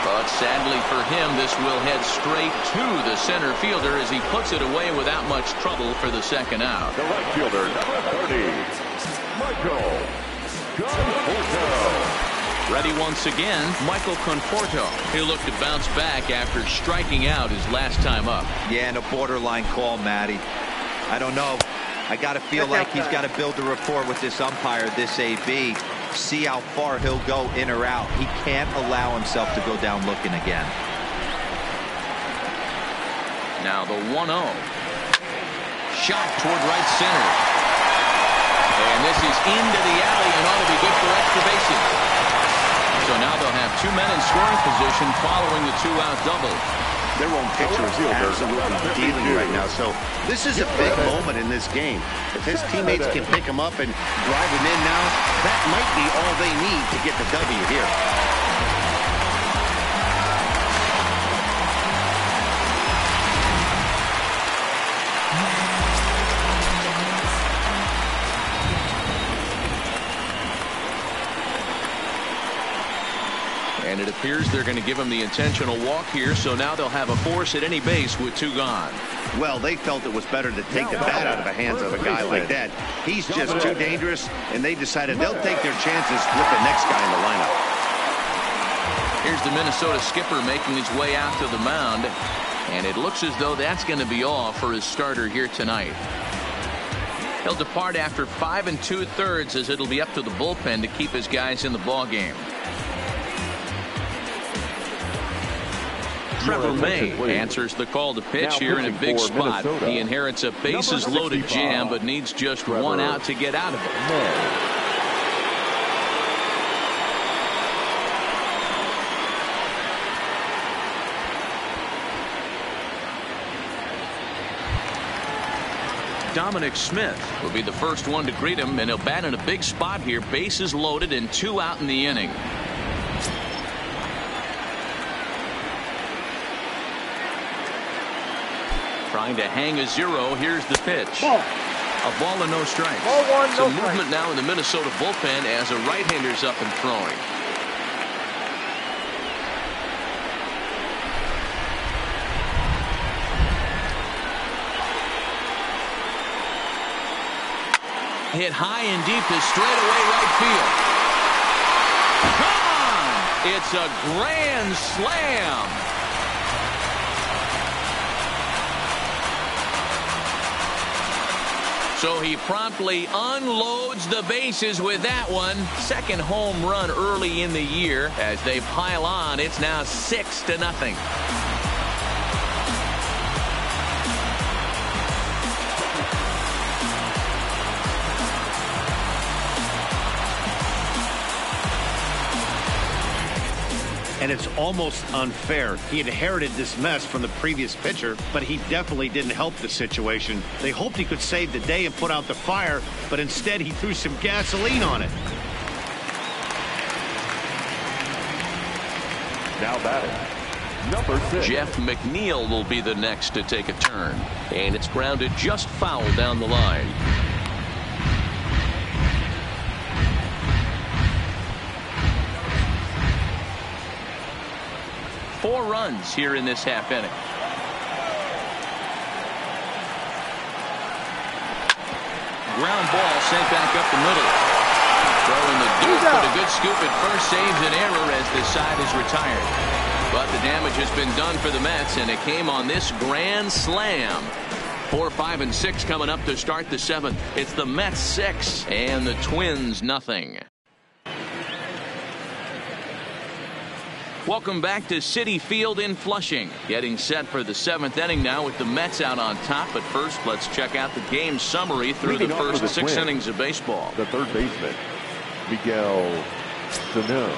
But sadly for him, this will head straight to the center fielder as he puts it away without much trouble for the second out. The right fielder, number 30, Michael Conforto. Ready once again, Michael Conforto. He'll look to bounce back after striking out his last time up. Yeah, and a borderline call, Matty. I don't know. I got to feel like he's got to build a rapport with this umpire, this AB. See how far he'll go in or out. He can't allow himself to go down looking again. Now the 1-0. Shot toward right center. And this is into the alley and ought to be good for extra bases. So now they'll have 2 men in scoring position following the 2-out double. Their own pitcher is absolutely dealing right now. So this is a big moment in this game. If his teammates can pick him up and drive him in now, that might be all they need to get the W here. And it appears they're going to give him the intentional walk here, so now they'll have a force at any base with 2 gone. Well, they felt it was better to take the bat out of the hands of a guy like that. He's just too dangerous, and they decided they'll take their chances with the next guy in the lineup. Here's the Minnesota skipper making his way out to the mound, and it looks as though that's going to be all for his starter here tonight. He'll depart after 5 2/3 as it'll be up to the bullpen to keep his guys in the ballgame. Trevor May answers the call to pitch here in a big spot. He inherits a bases-loaded jam, but needs just 1 out to get out of it. Dominic Smith will be the first one to greet him, and he'll bat in a big spot here. Bases loaded and 2 out in the inning. Trying to hang a 0. Here's the pitch. A ball and no strikes. Some movement now in the Minnesota bullpen as a right-hander's up and throwing. Hit high and deep to straightaway right field. Gone! It's a grand slam. So he promptly unloads the bases with that one. Second home run early in the year. As they pile on, it's now 6-0. And it's almost unfair. He inherited this mess from the previous pitcher, but he definitely didn't help the situation. They hoped he could save the day and put out the fire, but instead he threw some gasoline on it. Now batting, number 6. Jeff McNeil will be the next to take a turn. And it's grounded just foul down the line. Four runs here in this half inning. Ground ball sent back up the middle. Throwing the deuce, but a good scoop at first saves an error as the side is retired. But the damage has been done for the Mets, and it came on this grand slam. 4, 5, and 6 coming up to start the 7th. It's the Mets 6 and the Twins nothing. Welcome back to Citi Field in Flushing. Getting set for the 7th inning now with the Mets out on top. But first, let's check out the game summary through the first 6 innings of baseball. The third baseman, Miguel Sano.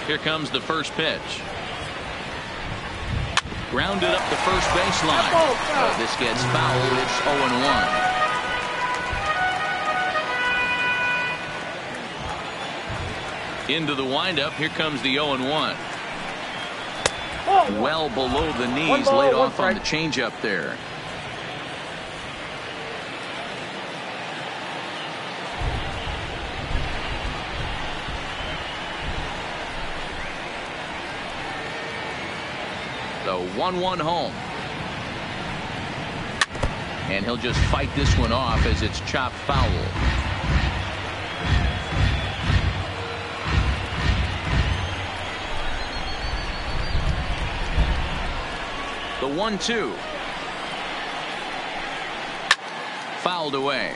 Here comes the first pitch. Grounded up the first baseline. This gets fouled. It's 0-1. Into the windup. Here comes the 0-1. Well below the knees, laid off on the changeup there. The 1-1 home. And he'll just fight this one off as it's chopped foul. The 1-2. Fouled away.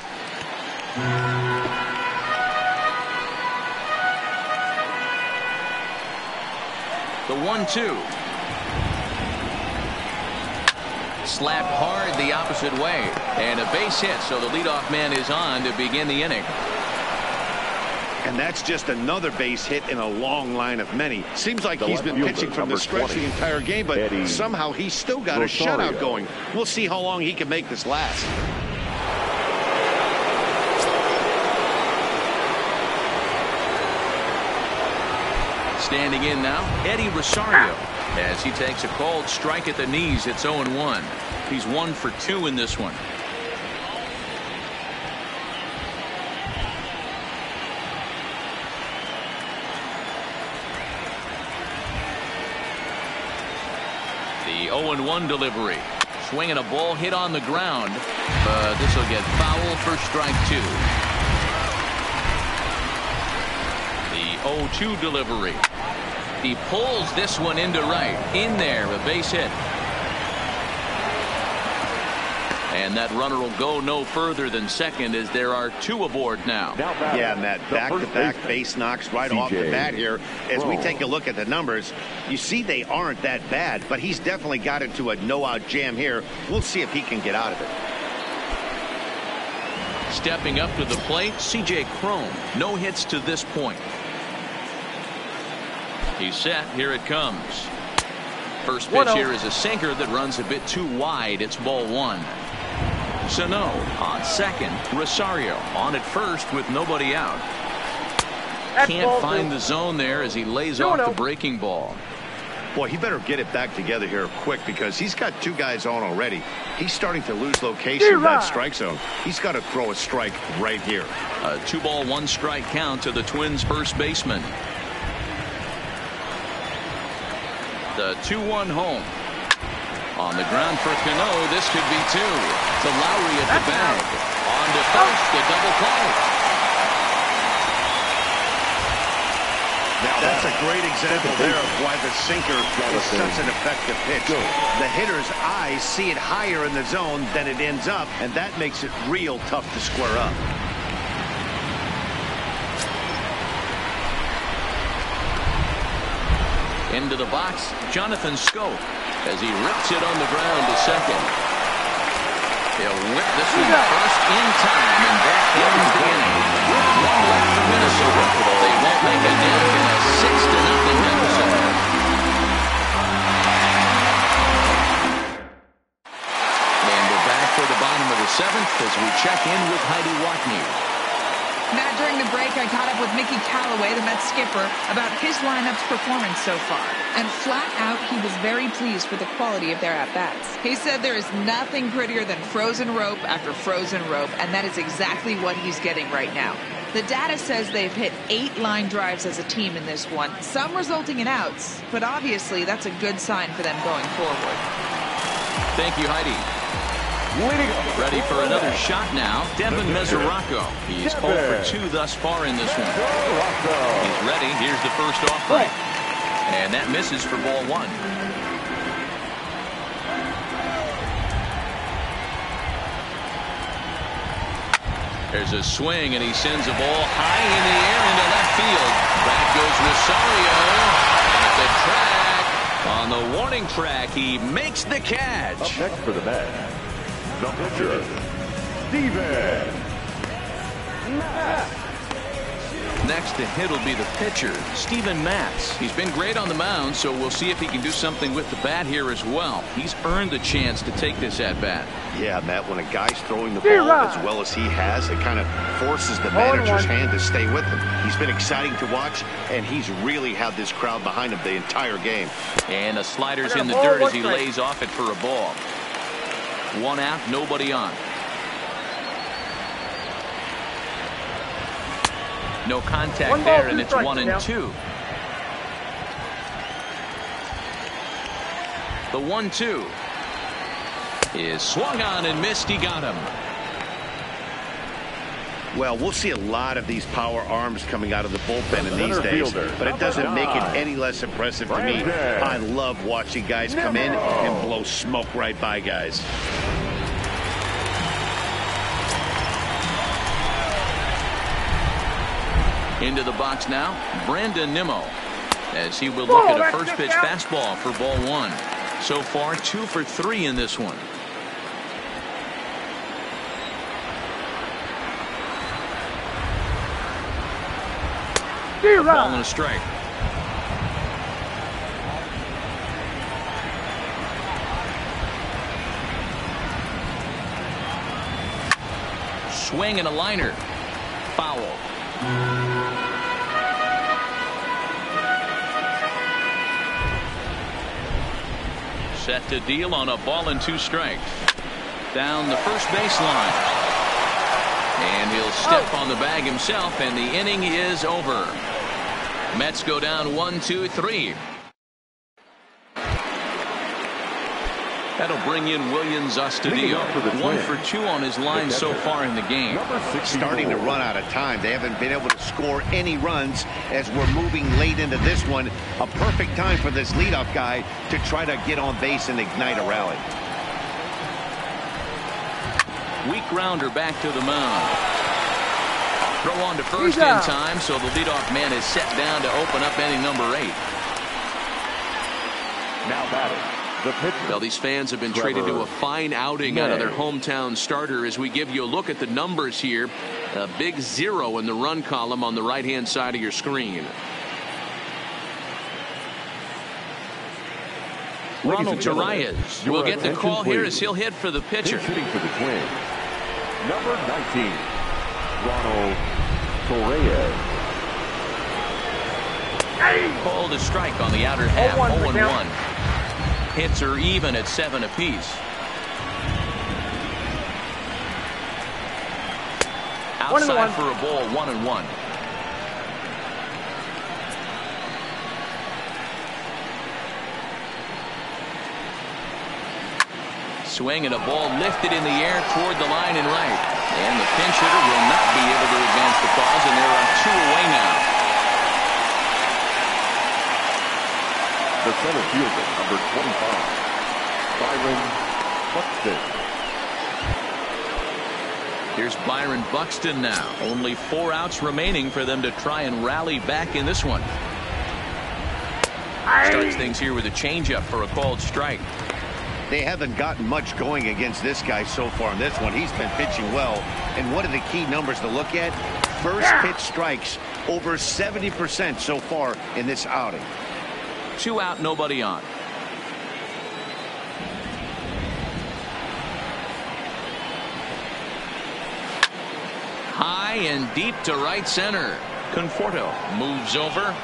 The 1-2. Slapped hard the opposite way. And a base hit, so the leadoff man is on to begin the inning. And that's just another base hit in a long line of many. Seems like he's been pitching from the stretch the entire game, but somehow he's still got a shutout going. We'll see how long he can make this last. Standing in now, Eddie Rosario, as he takes a called strike at the knees. It's 0-1. He's 1 for 2 in this one. The 0-1 delivery. Swinging a ball hit on the ground, but this will get foul for strike 2. The 0-2 delivery. He pulls this one into right. In there, a base hit. And that runner will go no further than second as there are 2 aboard now. Yeah, Matt, back-to-back base knocks right off the bat here. As we take a look at the numbers, you see they aren't that bad, but he's definitely got into a no-out jam here. We'll see if he can get out of it. Stepping up to the plate, C.J. Cron. No hits to this point. He's set. Here it comes. First pitch here is a sinker that runs a bit too wide. It's ball 1. Sano on second. Rosario on at first with nobody out. Can't find the zone there as he lays off the breaking ball. Boy, he better get it back together here quick because he's got 2 guys on already. He's starting to lose location in that strike zone. He's got to throw a strike right here. A 2-ball 1-strike count to the Twins first baseman. The 2-1 home. On the ground for Cano. This could be 2. To Lowry at the bag. On to first. A double play. Now that's a great example there of why the sinker is such an effective pitch. The hitter's eyes see it higher in the zone than it ends up, and that makes it real tough to square up. Into the box, Jonathan Schoop, as he rips it on the ground to second. He'll whip this one first in time, and that ends the inning. 1 left for Minnesota. They won't make a dent in a 6-0 Minnesota. And we're back for the bottom of the 7th as we check in with Heidi Watney. Matt, during the break, I caught up with Mickey Callaway, the Mets skipper, about his lineup's performance so far. And flat out, he was very pleased with the quality of their at-bats. He said there is nothing prettier than frozen rope after frozen rope, and that is exactly what he's getting right now. The data says they've hit 8 line drives as a team in this one, some resulting in outs, but obviously that's a good sign for them going forward. Thank you, Heidi. Ready for another shot now, Devin Mesoraco. He's 0 for 2 thus far in this one. He's ready. Here's the first offering. And that misses for ball 1. There's a swing, and he sends a ball high in the air into left field. Back goes Rosario at the track. On the warning track, he makes the catch. Up next for the Mets, the pitcher, Steven Matz. Next to hit will be the pitcher, Steven Matz. He's been great on the mound, so we'll see if he can do something with the bat here as well. He's earned the chance to take this at-bat. Yeah, Matt, when a guy's throwing the ball as well as he has, it kind of forces the manager's hand to stay with him. He's been exciting to watch, and he's really had this crowd behind him the entire game. And the slider's in the dirt as he lays off it for a ball. 1 out, nobody on. No contact there, and it's 1-2. The 1-2 is swung on and missed. He got him. Well, we'll see a lot of these power arms coming out of the bullpen in these days, but it doesn't make it any less impressive to me. I love watching guys come in and blow smoke right by guys. Into the box now, Brandon Nimmo, as he will look at a first pitch fastball for ball 1. So far, 2 for 3 in this one. A ball and a strike. Swing and a liner. Foul. Set to deal on a ball and 2 strikes. Down the first baseline. And he'll step on the bag himself, and the inning is over. Mets go down 1-2-3. That'll bring in Williams Astudillo. 1 for 2 on his line so far in the game. Starting to run out of time. They haven't been able to score any runs as we're moving late into this one. A perfect time for this leadoff guy to try to get on base and ignite a rally. Weak grounder back to the mound. Throw on to first in time, so the leadoff man is set down to open up inning number 8. Now batting. Well, these fans have been treated to a fine outing out of their hometown starter. As we give you a look at the numbers here, a big 0 in the run column on the right-hand side of your screen. Ronald Torreyes will get the call here as he'll hit for the pitcher. Hitting for the Twins, number 19, Ronald Torreyes. Called a strike on the outer half. 0-1. Hits are even at 7 apiece. Outside for a ball, 1-1. Swing and a ball lifted in the air toward the line and right. And the pinch hitter will not be able to advance the cause, and there are 2 away now. The center fielder, number 25, Byron Buxton. Here's Byron Buxton now. Only 4 outs remaining for them to try and rally back in this one. Starts things here with a changeup for a called strike. They haven't gotten much going against this guy so far in this one. He's been pitching well. And what are the key numbers to look at? First pitch strikes, over 70% so far in this outing. 2 out, nobody on. High and deep to right center. Conforto moves over,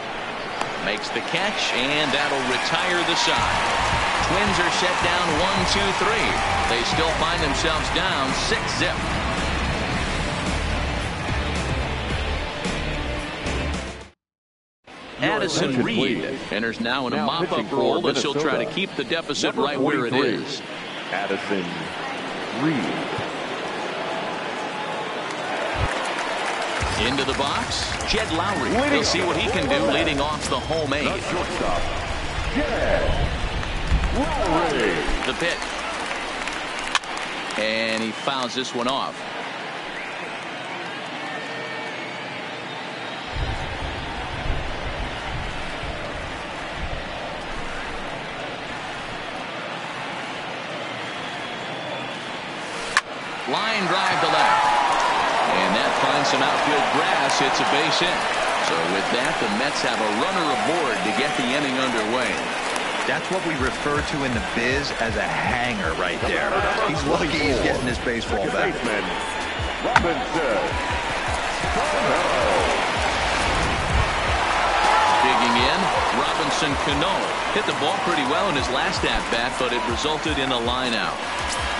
makes the catch, and that'll retire the side. Twins are set down 1-2-3. They still find themselves down 6-0. Addison Reed enters now in a mop-up role as he'll try to keep the deficit right where it is. Addison Reed. Into the box, Jed Lowry. We'll see what he can do leading off the home 8. The shortstop, Jed Lowry. The pitch. And he fouls this one off. Line drive to left. And that finds some outfield grass. It's a base hit. So with that, the Mets have a runner aboard to get the inning underway. That's what we refer to in the biz as a hanger right there. He's lucky he's getting his baseball back. Robinson. Digging in, Robinson Cano hit the ball pretty well in his last at-bat, but it resulted in a line out.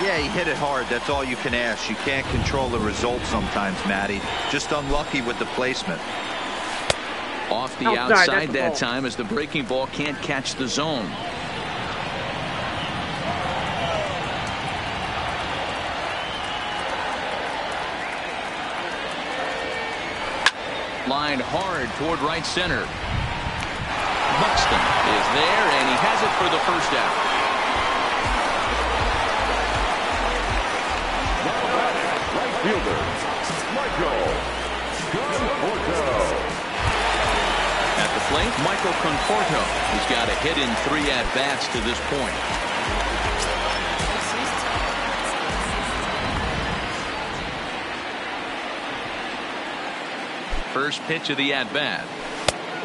Yeah, he hit it hard. That's all you can ask. You can't control the result sometimes, Matty. Just unlucky with the placement. Off the outside that time as the breaking ball can't catch the zone. Line hard toward right center. Buxton is there, and he has it for the first out. Right fielder, Michael Conforto. At the plate, Michael Conforto. He's got a hit in 3 at-bats to this point. First pitch of the at-bat.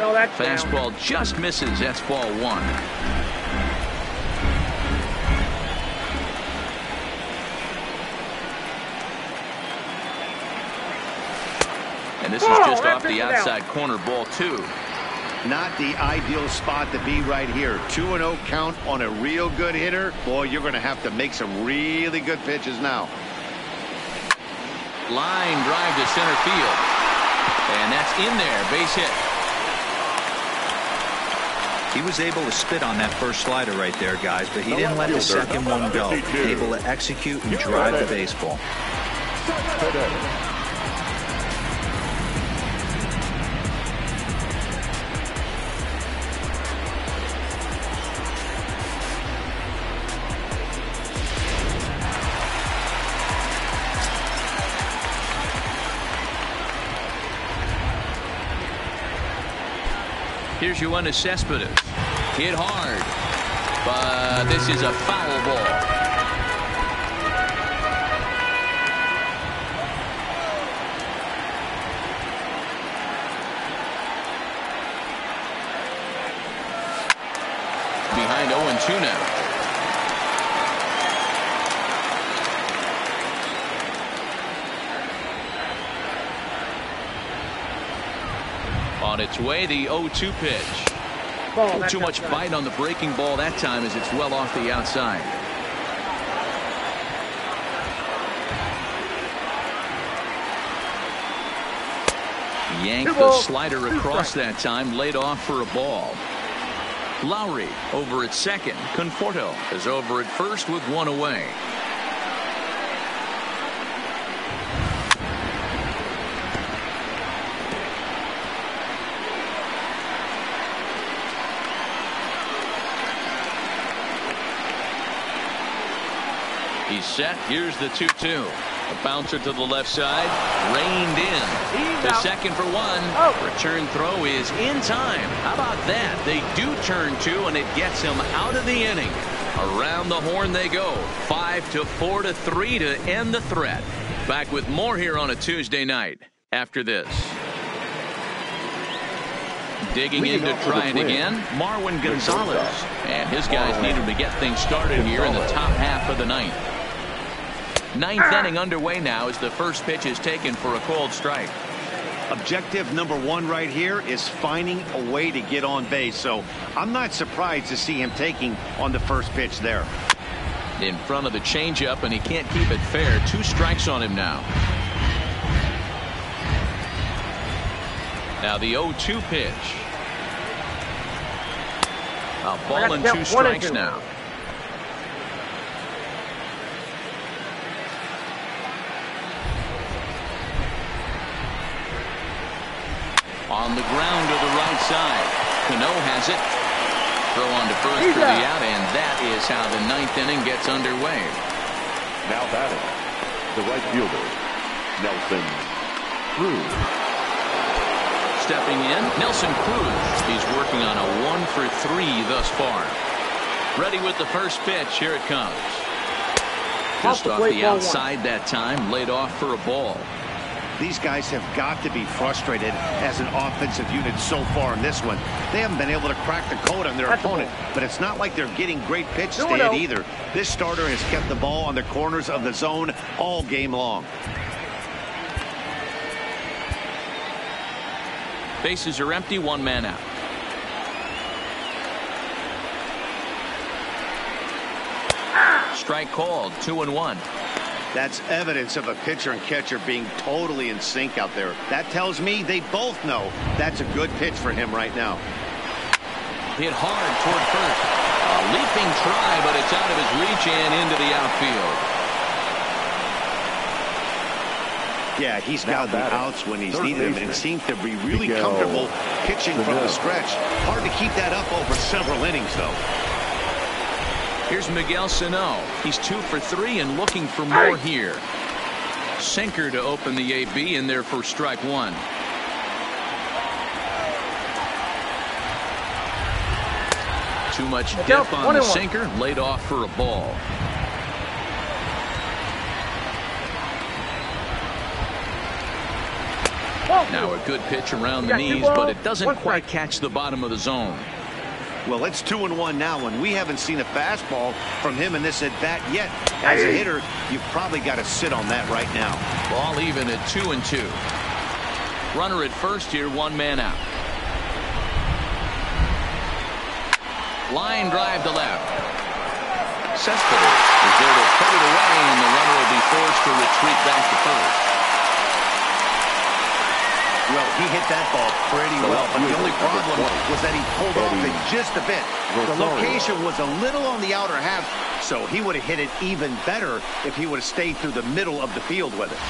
No, that's fastball down. just misses. That's ball one. And this is just off the outside corner, ball two. Not the ideal spot to be right here. 2-0 count on a real good hitter. Boy, you're going to have to make some really good pitches now. Line drive to center field. And that's in there. Base hit. He was able to spit on that first slider right there, guys, but he didn't let the second one go. Able to execute and drive the baseball. Here's your one to Cespedes. Hit hard, but this is a foul ball. Behind 0-2 now. On its way, the 0-2 pitch. Too much bite on the breaking ball that time as it's well off the outside. Yanked the slider across that time, laid off for a ball. Lowry over at second. Conforto is over at first with one away. He's set. Here's the 2-2. A bouncer to the left side. Reined in. To second for one. Return throw is in time. How about that? They do turn two, and it gets him out of the inning. Around the horn they go. 5-4-3 to end the threat. Back with more here on a Tuesday night after this. Digging in to try it again, Marwin Gonzalez. And his guys need him to get things started here in the top half of the ninth. Ninth inning underway now as the first pitch is taken for a called strike. Objective number one right here is finding a way to get on base. So I'm not surprised to see him taking on the first pitch there. In front of the changeup, and he can't keep it fair. 2 strikes on him now. Now the 0-2 pitch. A ball and 2 strikes now. On the ground to the right side. Cano has it. Throw on to first for the out, and that is how the ninth inning gets underway. Now batting, the right fielder, Nelson Cruz. Stepping in, Nelson Cruz. He's working on a 1-for-3 thus far. Ready with the first pitch. Here it comes. Just off the outside that time, laid off for a ball. These guys have got to be frustrated as an offensive unit so far in this one. They haven't been able to crack the code on their opponent, but it's not like they're getting great pitch to hit either. This starter has kept the ball on the corners of the zone all game long. Bases are empty, 1 man out. Strike called, 2-1. That's evidence of a pitcher and catcher being totally in sync out there. That tells me they both know that's a good pitch for him right now. Hit hard toward first. A leaping try, but it's out of his reach and into the outfield. Yeah, he's got the outs when he's needed them, and seems to be really comfortable pitching from the stretch. Hard to keep that up over several innings, though. Here's Miguel Sano. He's 2-for-3 and looking for more here. Sinker to open the AB in there for strike one. Too much dip on the sinker, laid off for a ball. Now a good pitch around the knees, but it doesn't quite catch the bottom of the zone. Well, it's 2-1 now, and we haven't seen a fastball from him in this at-bat yet. As a hitter, you've probably got to sit on that right now. Ball even at 2-2. Runner at first here, 1 man out. Line drive to left. Cespedes is there to put it away, and the runner will be forced to retreat back to first. Well, he hit that ball pretty well, but the only problem was that he pulled off it just a bit. The location was a little on the outer half, so he would have hit it even better if he would have stayed through the middle of the field with it.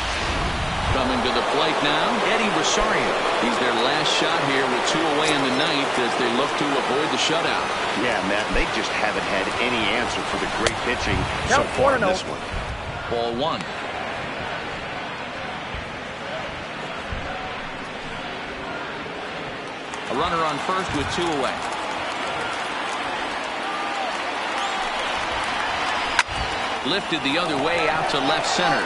Coming to the plate now, Eddie Rosario. He's their last shot here with 2 away in the ninth as they look to avoid the shutout. Yeah, Matt, they just haven't had any answer for the great pitching so far in this one. Ball 1. A runner on first with 2 away. Lifted the other way out to left center.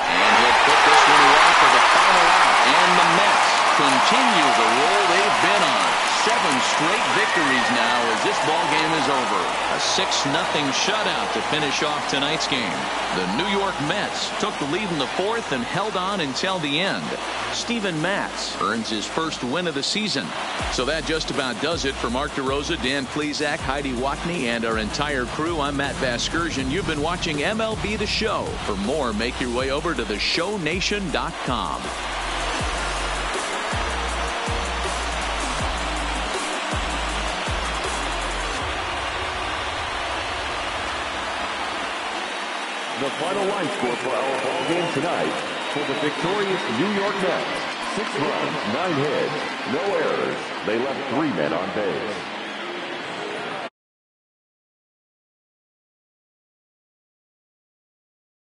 And he'll put this one away for the final out. And the Mets continue the roll they've been on. 7 straight victories now as this ball game is over. A 6-0 shutout to finish off tonight's game. The New York Mets took the lead in the 4th and held on until the end. Steven Matz earns his first win of the season. So that just about does it for Mark DeRosa, Dan Plesac, Heidi Watney, and our entire crew. I'm Matt Vasgersian. You've been watching MLB The Show. For more, make your way over to theshownation.com. The final line score for our ball game tonight: for the victorious New York Mets, 6 runs, 9 hits, no errors. They left 3 men on base.